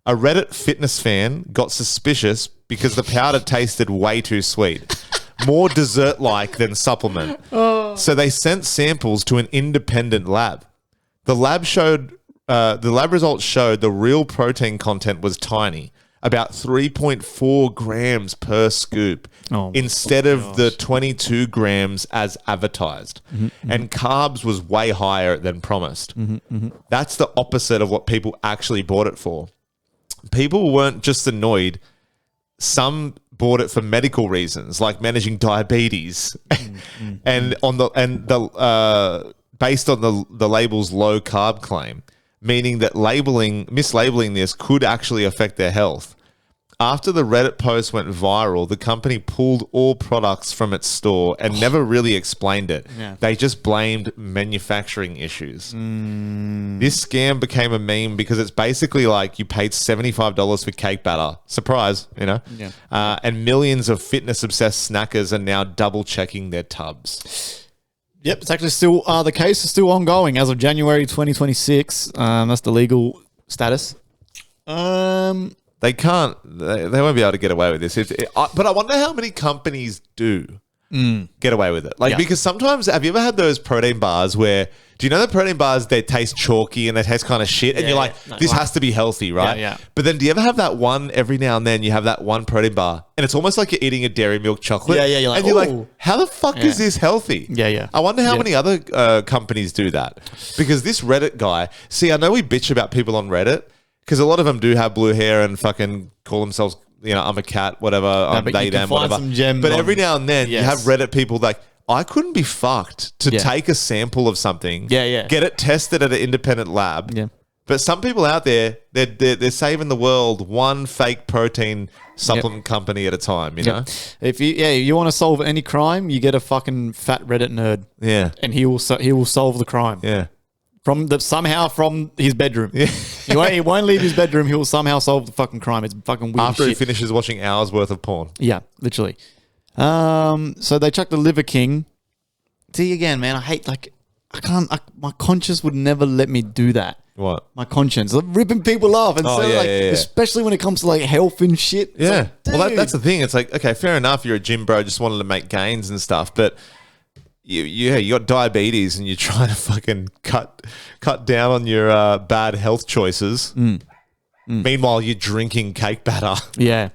A Reddit fitness fan got suspicious because the powder tasted way too sweet. More dessert-like than supplement. So they sent samples to an independent lab. The lab results showed the real protein content was tiny, about 3.4 grams per scoop, instead of the 22 grams as advertised. And carbs was way higher than promised. That's the opposite of what people actually bought it for. People weren't just annoyed. Some bought it for medical reasons, like managing diabetes, and based on the label's low carb claim, meaning that mislabeling this could actually affect their health. After the Reddit post went viral, the company pulled all products from its store and never really explained it. Yeah. They just blamed manufacturing issues. This scam became a meme because it's basically like you paid $75 for cake batter. Surprise, you know? Yeah. And millions of fitness-obsessed snackers are now double-checking their tubs. Yep, it's actually still the case is still ongoing as of January 2026. That's the legal status. They can't. They won't be able to get away with this. But I wonder how many companies do get away with it. Like because sometimes, have you ever had those protein bars where? Do you know the protein bars? They taste chalky and they taste kind of shit, and you're like, this has to be healthy, right? Yeah. But then, do you ever have that one every now and then? You have that one protein bar, and it's almost like you're eating a dairy milk chocolate. Yeah. You're like, and you're "Ooh." like, how the fuck is this healthy? Yeah. I wonder how many other companies do that, because this Reddit guy. See, I know we bitch about people on Reddit. Because a lot of them do have blue hair and fucking call themselves, I'm a cat, whatever, I'm but they, you can them, find whatever. some gems But on- every now and then you have Reddit people like, I couldn't be fucked to take a sample of something, get it tested at an independent lab. Yeah. But some people out there, they're saving the world one fake protein supplement company at a time, you know? If you want to solve any crime, you get a fucking fat Reddit nerd. Yeah. And he will solve the crime. Yeah. somehow from his bedroom. Yeah. He won't leave his bedroom. He'll somehow solve the fucking crime. It's fucking weird After shit. he finishes watching hours worth of porn. Yeah, literally. So they chucked the Liver King. See, again, man, I hate, like, my conscience would never let me do that. What? My conscience. Like, ripping people off. And especially when it comes to, like, health and shit. Yeah. Like, well, that's the thing. It's like, okay, fair enough. You're a gym bro, just wanted to make gains and stuff. But you got diabetes and you're trying to fucking cut down on your bad health choices. Meanwhile, you're drinking cake batter. Yeah.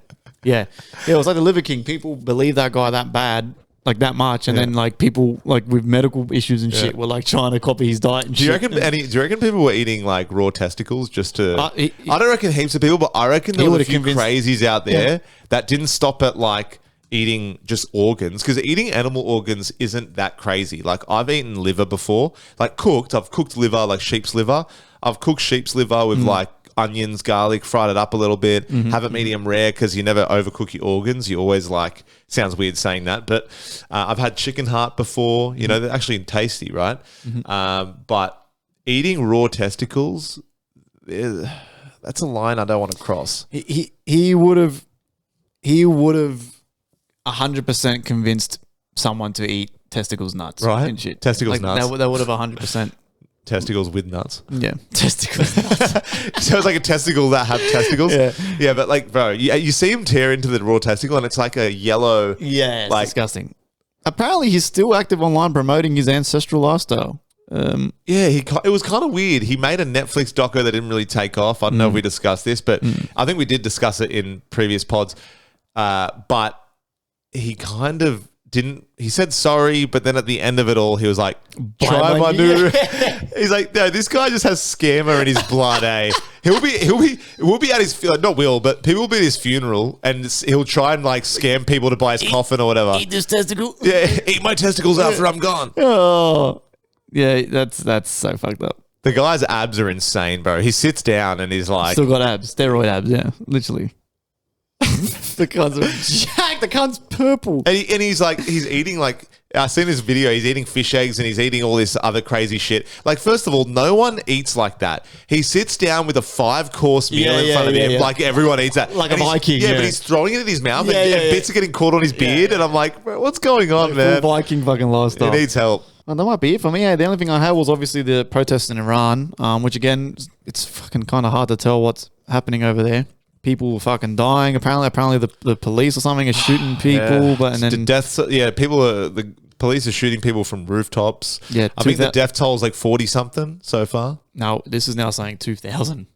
Yeah. Yeah, it was like the Liver King. People believe that guy that bad, like that much, and then like people like with medical issues and shit were like trying to copy his diet and shit. Do you reckon people were eating like raw testicles just to... I don't reckon heaps of people, but I reckon there were a few crazies out there that didn't stop at like eating just organs, because eating animal organs isn't that crazy. Like I've eaten liver before, like cooked. I've cooked liver, like sheep's liver. I've cooked sheep's liver with like onions, garlic, fried it up a little bit, have it medium rare, because you never overcook your organs. You always like, sounds weird saying that, but I've had chicken heart before. You know, they're actually tasty, right? But eating raw testicles, that's a line I don't want to cross. He would have 100% convinced someone to eat testicles nuts, right? And shit. Testicles nuts. They would have 100%. Testicles with nuts. Yeah, testicles. So it's like a testicle that have testicles. Yeah, but like, bro, you see him tear into the raw testicle, and it's like a yellow. Yeah, it's like disgusting. Apparently, he's still active online promoting his ancestral lifestyle. Yeah, it was kind of weird. He made a Netflix doco that didn't really take off. I don't know if we discussed this, but I think we did discuss it in previous pods. But he kind of didn't. He said sorry, but then at the end of it all, he was like, "Try my new." He's like, "No, this guy just has scammer in his blood." We'll be at his not will, but people will be at his funeral, and he'll try and like scam people to buy his coffin or whatever. Eat this testicle. Yeah, eat my testicles after I'm gone. Oh, yeah, that's so fucked up. The guy's abs are insane, bro. He sits down and he's like, still got abs, steroid abs. Yeah, literally. The cunt's jacked. The cunt's purple. And he's like, he's eating like, I seen this video, he's eating fish eggs and he's eating all this other crazy shit. Like, first of all, no one eats like that. He sits down with a 5-course meal in front of him. Like, everyone eats that. Like a Viking. Yeah, but he's throwing it in his mouth and bits are getting caught on his beard. And I'm like, bro, what's going on, man? Full Viking fucking lifestyle. He needs help. Well, that might be it for me. The only thing I had was obviously the protests in Iran, which again, it's fucking kind of hard to tell what's happening over there. People were fucking dying. Apparently the police or something are shooting people. But and then deaths. Yeah, the police are shooting people from rooftops. Yeah, I think the death toll is like 40 something so far. No, this is now saying 2,000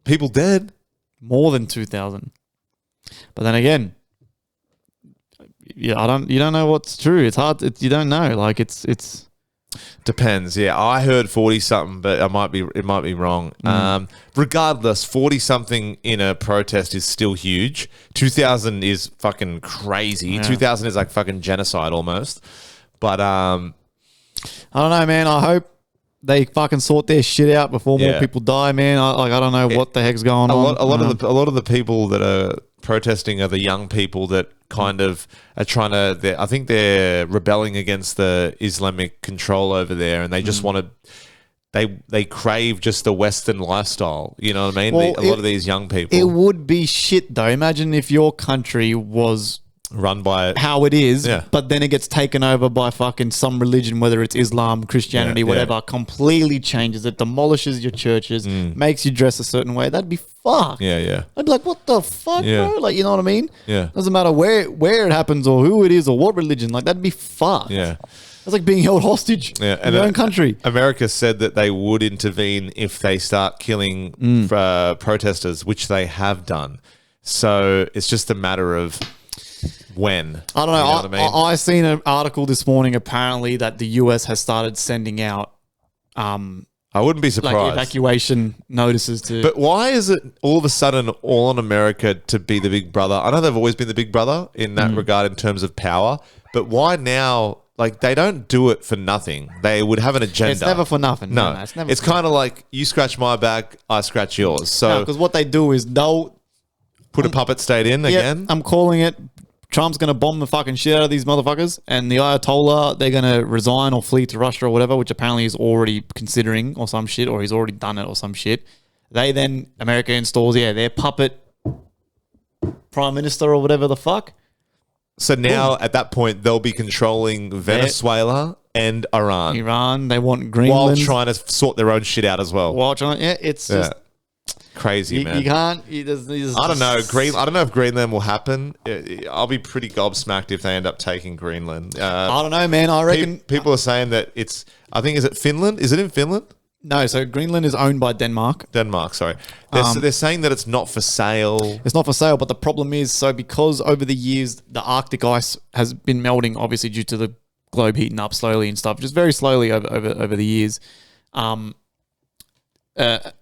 people dead. More than 2,000. But then again, yeah, you don't know what's true. It's hard. You don't know. Like it's. Depends. Yeah, I heard 40 something, but it might be wrong. Regardless, 40 something in a protest is still huge. 2,000 is fucking crazy. Yeah. 2,000 is like fucking genocide almost. But I don't know, man. I hope they fucking sort their shit out before more people die, man. I don't know what the heck's going on. A lot of the people that are protesting are the young people that kind of are trying to. I think they're rebelling against the Islamic control over there, and they just want to. They crave just the Western lifestyle. You know what I mean? Well, a lot of these young people. It would be shit though. Imagine if your country was run by how it is, but then it gets taken over by fucking some religion, whether it's Islam, Christianity, whatever, completely changes it, demolishes your churches, makes you dress a certain way. That'd be fucked. Yeah. I'd be like, what the fuck, bro? Like, you know what I mean? Yeah. Doesn't matter where it happens or who it is or what religion. Like, that'd be fucked. Yeah. That's like being held hostage in your own country. America said that they would intervene if they start killing protesters, which they have done. So it's just a matter of when. I don't know. You know what I mean? I seen an article this morning apparently that the US has started sending out I wouldn't be surprised. like evacuation notices to. But why is it all of a sudden all on America to be the big brother? I know they've always been the big brother in that regard in terms of power, but why now? Like, they don't do it for nothing. They would have an agenda. It's never for nothing. No, it's never. It's kind of like you scratch my back, I scratch yours. So because what they do is they'll put a puppet state in again. I'm calling it. Trump's going to bomb the fucking shit out of these motherfuckers, and the Ayatollah, they're going to resign or flee to Russia or whatever, which apparently he's already considering or some shit, or he's already done it or some shit. They then, America installs, their puppet prime minister or whatever the fuck. So now, at that point, they'll be controlling Venezuela and Iran. Iran, they want Greenland. While trying to sort their own shit out as well. It's just... Crazy, man. You can't... I don't know. I don't know if Greenland will happen. I'll be pretty gobsmacked if they end up taking Greenland. I don't know, man. I reckon... People are saying that it's... I think, is it Finland? Is it in Finland? No, so Greenland is owned by Denmark. Sorry. They're saying that it's not for sale. It's not for sale, but the problem is, because over the years, the Arctic ice has been melting, obviously due to the globe heating up slowly and stuff, just very slowly over the years.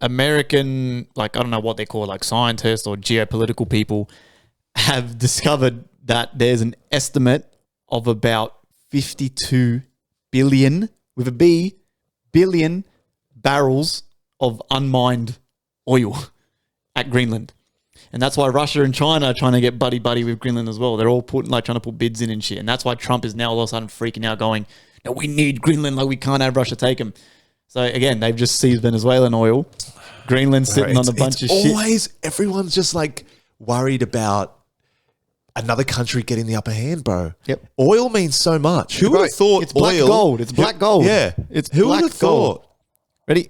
American, I don't know what they call scientists or geopolitical people have discovered that there's an estimate of about 52 billion, with a B, billion barrels of unmined oil at Greenland. And that's why Russia and China are trying to get buddy-buddy with Greenland as well. They're all trying to put bids in and shit. And that's why Trump is now all of a sudden freaking out going, no, we need Greenland, we can't have Russia take them. So again, they've just seized Venezuelan oil. Greenland's sitting on a bunch of shit. Everyone's just worried about another country getting the upper hand, bro. Yep. Oil means so much. Who would have thought it's black gold. It's black gold. Yeah. Who would have thought? Ready?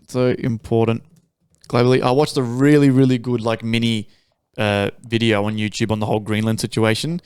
So important globally. I watched a really, really good mini video on YouTube on the whole Greenland situation.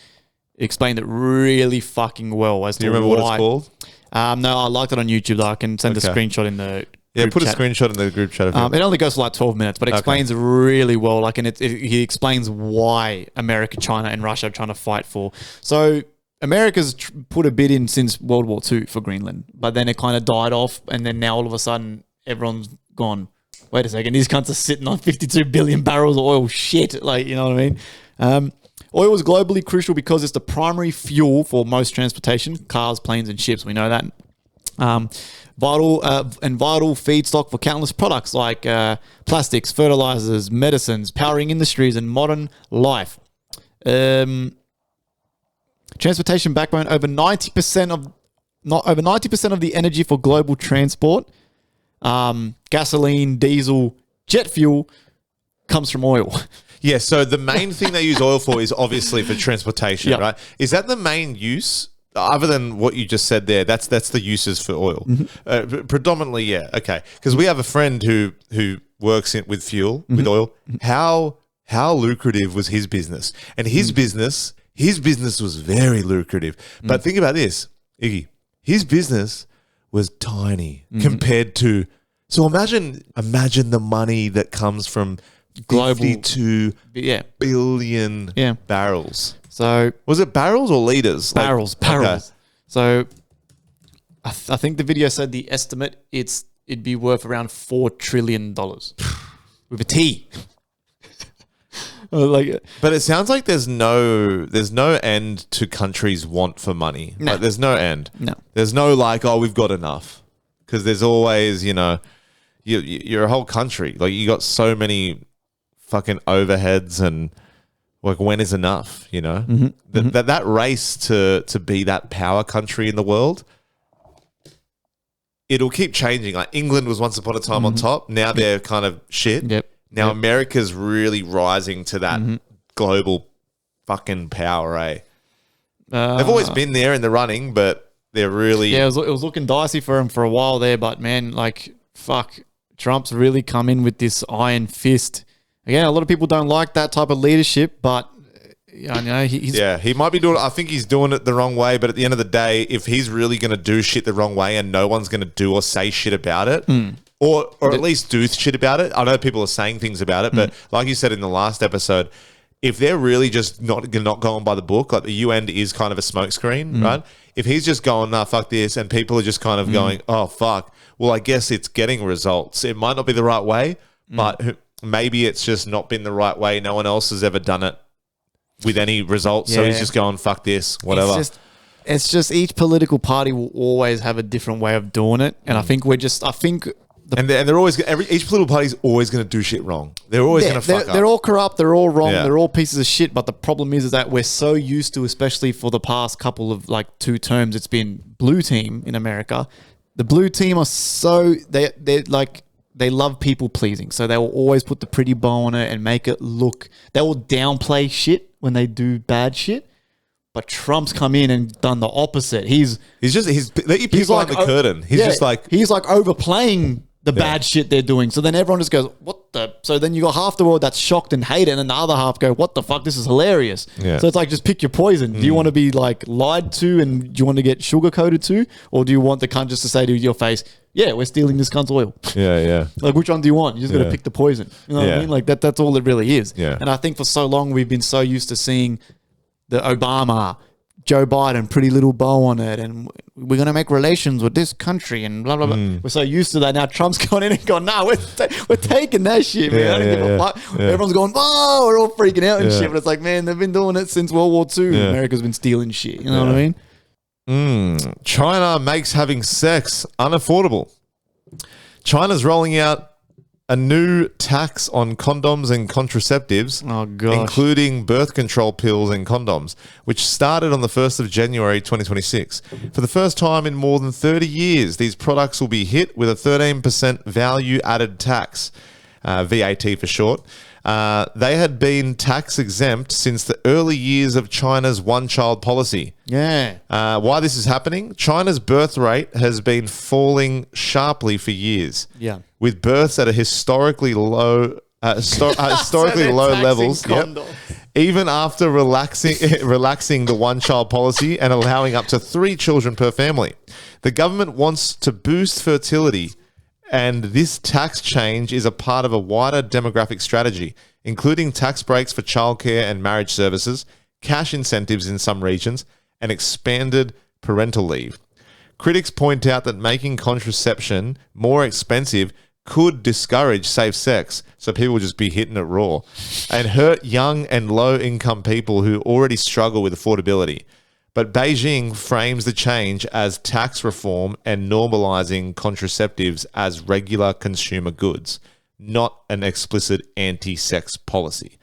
It explained it really fucking well as to why. Do you remember what it's called? No, I liked it on YouTube though. I can send a screenshot in the group put chat. a screenshot in the group chat. It only goes for 12 minutes, but it explains really well. And he explains why America, China, and Russia are trying to fight for. So America's put a bid in since World War II for Greenland, but then it kind of died off, and then now all of a sudden everyone's gone, wait a second, these cunts are sitting on 52 billion barrels of oil. Shit, you know what I mean? Oil is globally crucial because it's the primary fuel for most transportation, cars, planes, and ships. We know that. Vital feedstock for countless products like plastics, fertilizers, medicines, powering industries, and modern life. Transportation backbone, over 90% of the energy for global transport, gasoline, diesel, jet fuel, comes from oil. Yeah, so the main thing they use oil for is obviously for transportation, right? Is that the main use? Other than what you just said there, that's the uses for oil. Mm-hmm. Predominantly, yeah. Okay, because we have a friend who works with fuel, with oil. How lucrative was his business? And his business was very lucrative. But think about this, Iggy. His business was tiny compared to. So imagine the money that comes from global 52 billion barrels. So was it barrels or liters? Barrels. Okay. So I think the video said the estimate it'd be worth around $4 trillion with a T. But it sounds like there's no end to countries' want for money. No. There's no end. No. There's no we've got enough, because there's always you're a whole country. You got so many fucking overheads and when is enough? That race to be that power country in the world, it'll keep changing. England was once upon a time on top. Now they're kind of shit. Yep. Now America's really rising to that global fucking power, eh? They've always been there in the running, but they're really... Yeah, it was looking dicey for him for a while there, but man, fuck, Trump's really come in with this iron fist. Again, a lot of people don't like that type of leadership, but he's... Yeah, he might be doing... I think he's doing it the wrong way, but at the end of the day, if he's really going to do shit the wrong way and no one's going to do or say shit about it... Or at least do shit about it. I know people are saying things about it, but like you said in the last episode, if they're really just not going by the book, the UN is kind of a smokescreen, right? If he's just going, nah, fuck this, and people are just kind of going, oh, fuck, well, I guess it's getting results. It might not be the right way, but maybe it's just not been the right way. No one else has ever done it with any results, so he's just going, fuck this, whatever. It's just each political party will always have a different way of doing it, and I think And they're always each political party's always going to do shit wrong. They're always going to fuck up. They're all corrupt. They're all wrong. Yeah. They're all pieces of shit. But the problem is that we're so used to, especially for the past couple of like 2 terms, it's been blue team in America. The blue team are so they're like they love people pleasing. So they will always put the pretty bow on it and make it look. They will downplay shit when they do bad shit. But Trump's come in and done the opposite. He's let you peek behind the curtain. He's like overplaying the bad shit they're doing. So then everyone just goes, what the? So then you got half the world that's shocked and hate it, and then the other half go, what the fuck? This is hilarious. Yeah. So it's like, just pick your poison. Do you want to be like lied to, and do you want to get sugar coated to, or do you want the cunt just to say to your face, yeah, we're stealing this cunt's oil? Yeah. Like, which one do you want? You just got to pick the poison. You know what I mean? Like that's all it really is. Yeah. And I think for so long we've been so used to seeing the Obama, Joe Biden, pretty little bow on it, and we're going to make relations with this country and blah, blah, blah. We're so used to that. Now Trump's gone in and gone, no, we're taking that shit, man. I don't give a fuck. Everyone's going, whoa, we're all freaking out and shit. But it's like, man, they've been doing it since World War II. Yeah. America's been stealing shit. You know what I mean? China makes having sex unaffordable. China's rolling out a new tax on condoms and contraceptives, including birth control pills and condoms, which started on the 1st of January 2026. For the first time in more than 30 years, these products will be hit with a 13% value-added tax, VAT for short. They had been tax exempt since the early years of China's one-child policy. Yeah. Why this is happening? China's birth rate has been falling sharply for years. Yeah. With births at a historically low levels. Yep. Even after relaxing the one-child policy and allowing up to 3 children per family. The government wants to boost fertility, and this tax change is a part of a wider demographic strategy, including tax breaks for childcare and marriage services, cash incentives in some regions, and expanded parental leave. Critics point out that making contraception more expensive could discourage safe sex, so people will just be hitting it raw, and hurt young and low-income people who already struggle with affordability. But Beijing frames the change as tax reform and normalizing contraceptives as regular consumer goods, not an explicit anti-sex policy.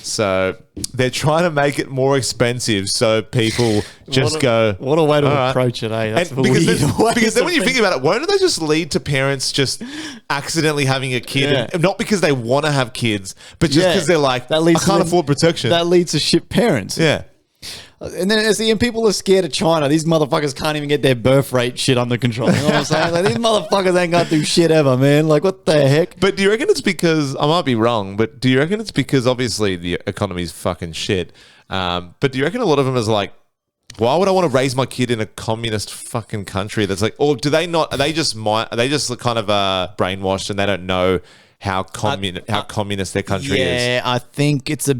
So they're trying to make it more expensive so people just go... What a way to approach it, eh? That's because then when you think about it, won't they just lead to parents just accidentally having a kid? Yeah. And not because they want to have kids, but just because they're like, I can't afford protection. That leads to shit parents. Yeah. And then and people are scared of China. These motherfuckers can't even get their birth rate shit under control. You know what I'm saying? Like, these motherfuckers ain't gonna do shit ever, man. Like, what the heck? But do you reckon it's because, I might be wrong, but do you reckon it's because obviously the economy's fucking shit? But do you reckon a lot of them is like, why would I want to raise my kid in a communist fucking country that's like, or do they not, are they just kind of brainwashed and they don't know how communist their country is? Yeah, I think it's a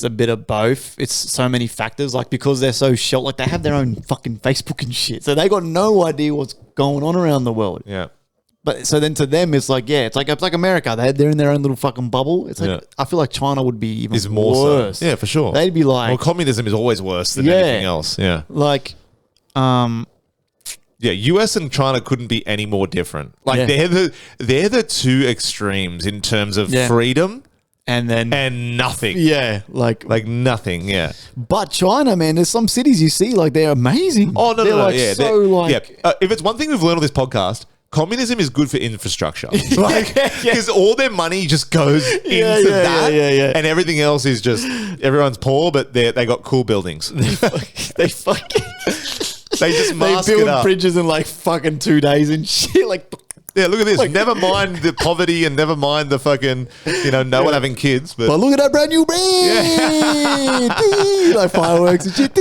bit of both. It's so many factors, like because they're so short, like they have their own fucking Facebook and shit, so they got no idea what's going on around the world. Yeah. But so then to them, it's like it's like America. They're in their own little fucking bubble. It's like I feel like China would be even worse. So. Yeah, for sure. They'd be like, well, communism is always worse than anything else. Yeah. Like, yeah, US and China couldn't be any more different. Like they're the two extremes in terms of freedom and nothing. Yeah, like nothing. Yeah. But China, man, there's some cities you see like they're amazing. Oh no, they're no, like yeah. So like, if it's one thing we've learned on this podcast, communism is good for infrastructure. Because all their money just goes into that, and everything else is just everyone's poor, but they got cool buildings. They fucking. They just mask they build it up. bridges in like fucking 2 days and shit. Like, yeah, look at this. Like, never mind the poverty and never mind the fucking, no one having kids. But look at that brand new bridge. Like fireworks and shit.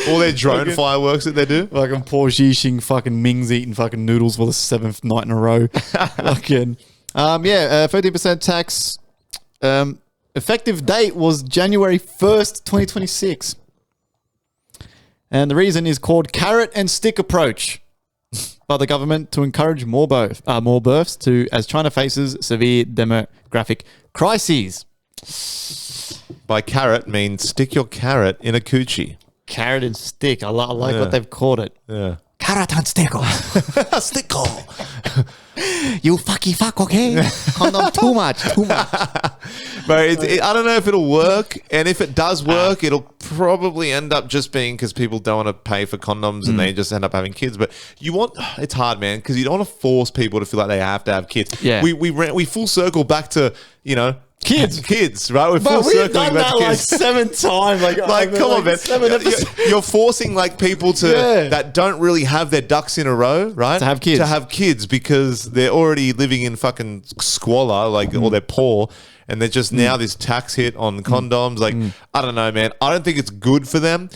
All their drone fireworks that they do. Fucking poor Xi fucking Ming's eating fucking noodles for the 7th night in a row. Fucking, 15% tax. Effective date was January 1st, 2026. And the reason is called carrot and stick approach by the government to encourage more births as China faces severe demographic crises. By carrot means stick your carrot in a coochie. Carrot and stick. I like what they've called it. Yeah. Karatan stickle. Stickle. You fucky fuck, okay? Condom too much. But I don't know if it'll work. And if it does work, it'll probably end up just being because people don't want to pay for condoms and they just end up having kids. But it's hard, man, because you don't want to force people to feel like they have to have kids. Yeah. We full circle back to, kids, right? We're full But we've circling done back that to like kids. 7 times. Like, come on, man. 7 episodes. You're forcing like people that don't really have their ducks in a row, right? To have kids. To have kids because they're already living in fucking squalor, or they're poor, and they're just now this tax hit on condoms. Like, I don't know, man. I don't think it's good for them.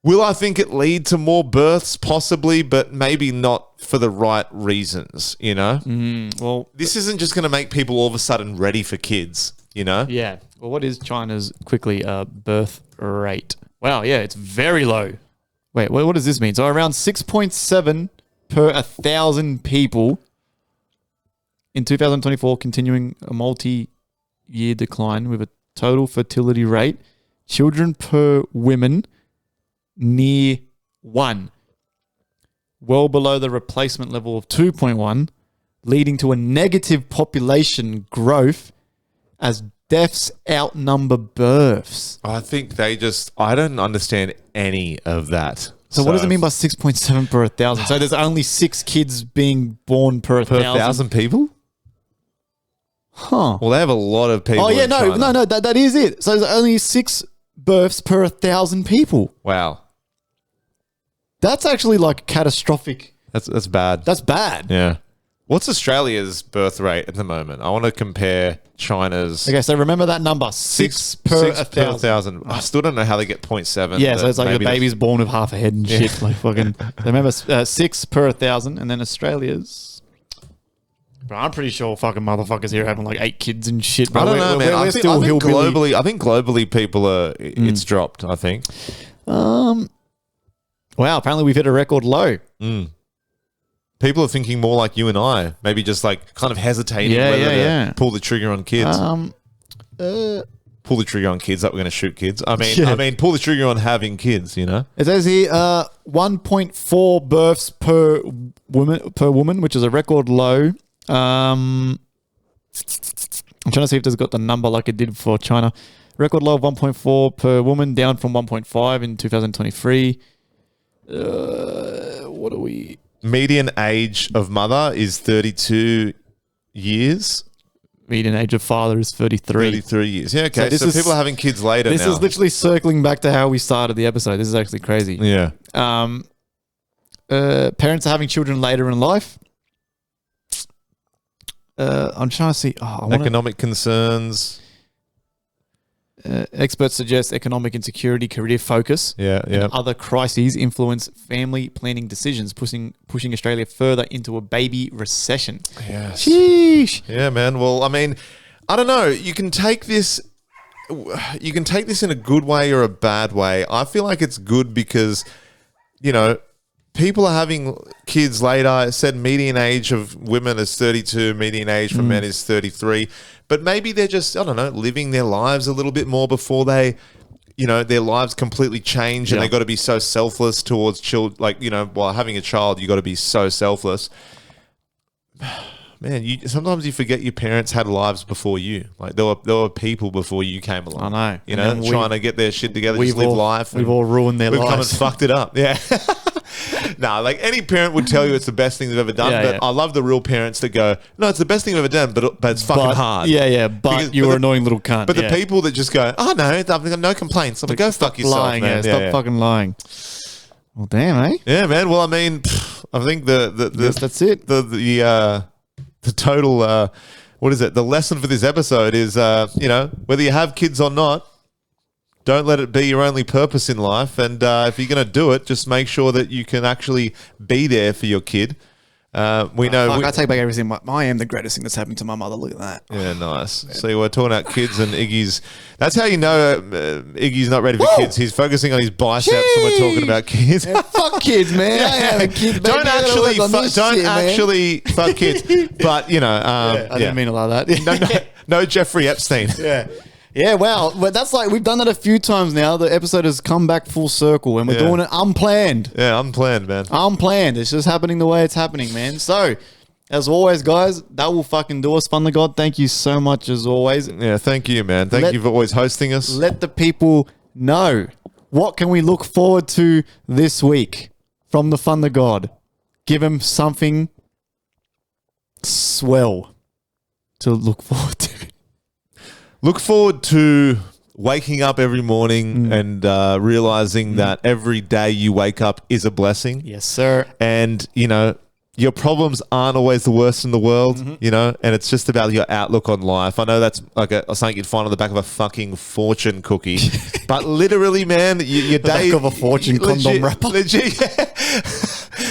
Will I think it lead to more births? Possibly, but maybe not for the right reasons, Well, This isn't just going to make people all of a sudden ready for kids, yeah. Well, what is China's birth rate? Wow, yeah, it's very low. Wait, what does this mean? So around 6.7 per 1,000 people in 2024, continuing a multi-year decline with a total fertility rate. Children per women near 1, well below the replacement level of 2.1, leading to a negative population growth as deaths outnumber births. I think I don't understand any of that. So what does it mean by 6.7 per 1,000? So there's only 6 kids being born per 1,000 people? Huh. Well, they have a lot of people. Oh, yeah, in China. no, that is it. So there's only 6 births per 1,000 people. Wow. That's actually like catastrophic. That's bad. That's bad. Yeah. What's Australia's birth rate at the moment? I want to compare China's. Okay, so remember that number, 6 per 1,000. I still don't know how they get 0.7. Yeah, so it's like the baby's born with half a head and shit. Like fucking. Remember 6 per 1,000, and then Australia's. But I'm pretty sure fucking motherfuckers here having like 8 kids and shit. Bro. I don't know, man. We're I still think hillbilly. globally people are. It's dropped. I think. Wow, apparently we've hit a record low. People are thinking more like you and I, maybe just like kind of hesitating whether to pull the trigger on kids. Pull the trigger on kids, like we're going to shoot kids. I mean, pull the trigger on having kids. It says here 1.4 births per woman, which is a record low. I'm trying to see if there's got the number like it did for China. Record low of 1.4 per woman, down from 1.5 in 2023. What are we? Median age of mother is 32 years. Median age of father is 33. 33 years. Yeah, okay. So people are having kids later now. This is literally circling back to how we started the episode. This is actually crazy. Yeah. Parents are having children later in life. I'm trying to see. Economic concerns. Experts suggest economic insecurity, career focus, and other crises influence family planning decisions, pushing Australia further into a baby recession. Yes. Sheesh. Yeah, man. Well, I mean, I don't know. You can take this in a good way or a bad way. I feel like it's good because, people are having kids later. I said median age of women is 32, median age for men is 33. But maybe they're just, I don't know, living their lives a little bit more before they, their lives completely change and they got to be so selfless towards children. Like, while having a child, you got to be so selfless. Man, sometimes you forget your parents had lives before you. Like there were people before you came along. I know. Trying to get their shit together, just live life. We've all ruined their lives. We've come and fucked it up. Yeah. Like any parent would tell you it's the best thing they've ever done. I love the real parents that go, no, it's the best thing I've ever done, but it's fucking hard. Yeah, but you're an annoying little cunt. But the people that just go, oh no, I've got no complaints. I'm like, go fuck yourself, lying, man. Stop fucking lying. Well, damn, eh? Yeah, man. Well, I mean, I think that's it. The total, what is it? The lesson for this episode is, whether you have kids or not, don't let it be your only purpose in life. And if you're going to do it, just make sure that you can actually be there for your kid. I take back everything. I am the greatest thing that's happened to my mother. Look at that. Yeah, nice. Yeah. So we're talking about kids and Iggy's. That's how you know Iggy's not ready for kids. He's focusing on his biceps when we're talking about kids. Yeah, fuck kids, man. I am a kid. Don't actually fuck kids. But, I didn't mean to lie that. No Jeffrey Epstein. Yeah. Yeah, wow. But that's like, we've done that a few times now. The episode has come back full circle and we're doing it unplanned. Yeah, unplanned, man. Unplanned. It's just happening the way it's happening, man. So, as always, guys, that will fucking do us. Fun the God, thank you so much as always. Yeah, thank you, man. Thank you for always hosting us. Let the people know, what can we look forward to this week from the Fun the God? Give them something swell to look forward to. Look forward to waking up every morning and realizing that every day you wake up is a blessing. Yes, sir. And, you know, your problems aren't always the worst in the world, you know, and it's just about your outlook on life. I know that's like something you'd find on the back of a fucking fortune cookie, but literally, man, your The day back of a fortune condom wrapper. Legit, yeah.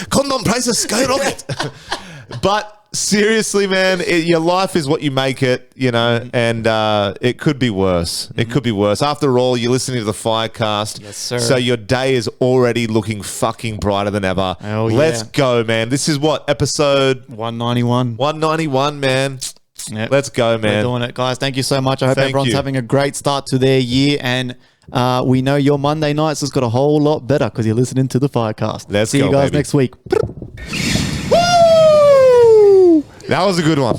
Condom prices skyrocket. But seriously, man, your life is what you make it, you know, and it could be worse. It could be worse. After all, you're listening to the FireCast. Yes, sir. So your day is already looking fucking brighter than ever. Hell yeah. Let's go, man. This is what, episode 191. 191, man. Yep. Let's go, We're man. doing it. Guys, thank you so much. I hope Thank everyone's you. having a great start to their year. And we know your Monday nights has got a whole lot better because you're listening to the FireCast. Let's See go, you guys baby. next week. That was a good one.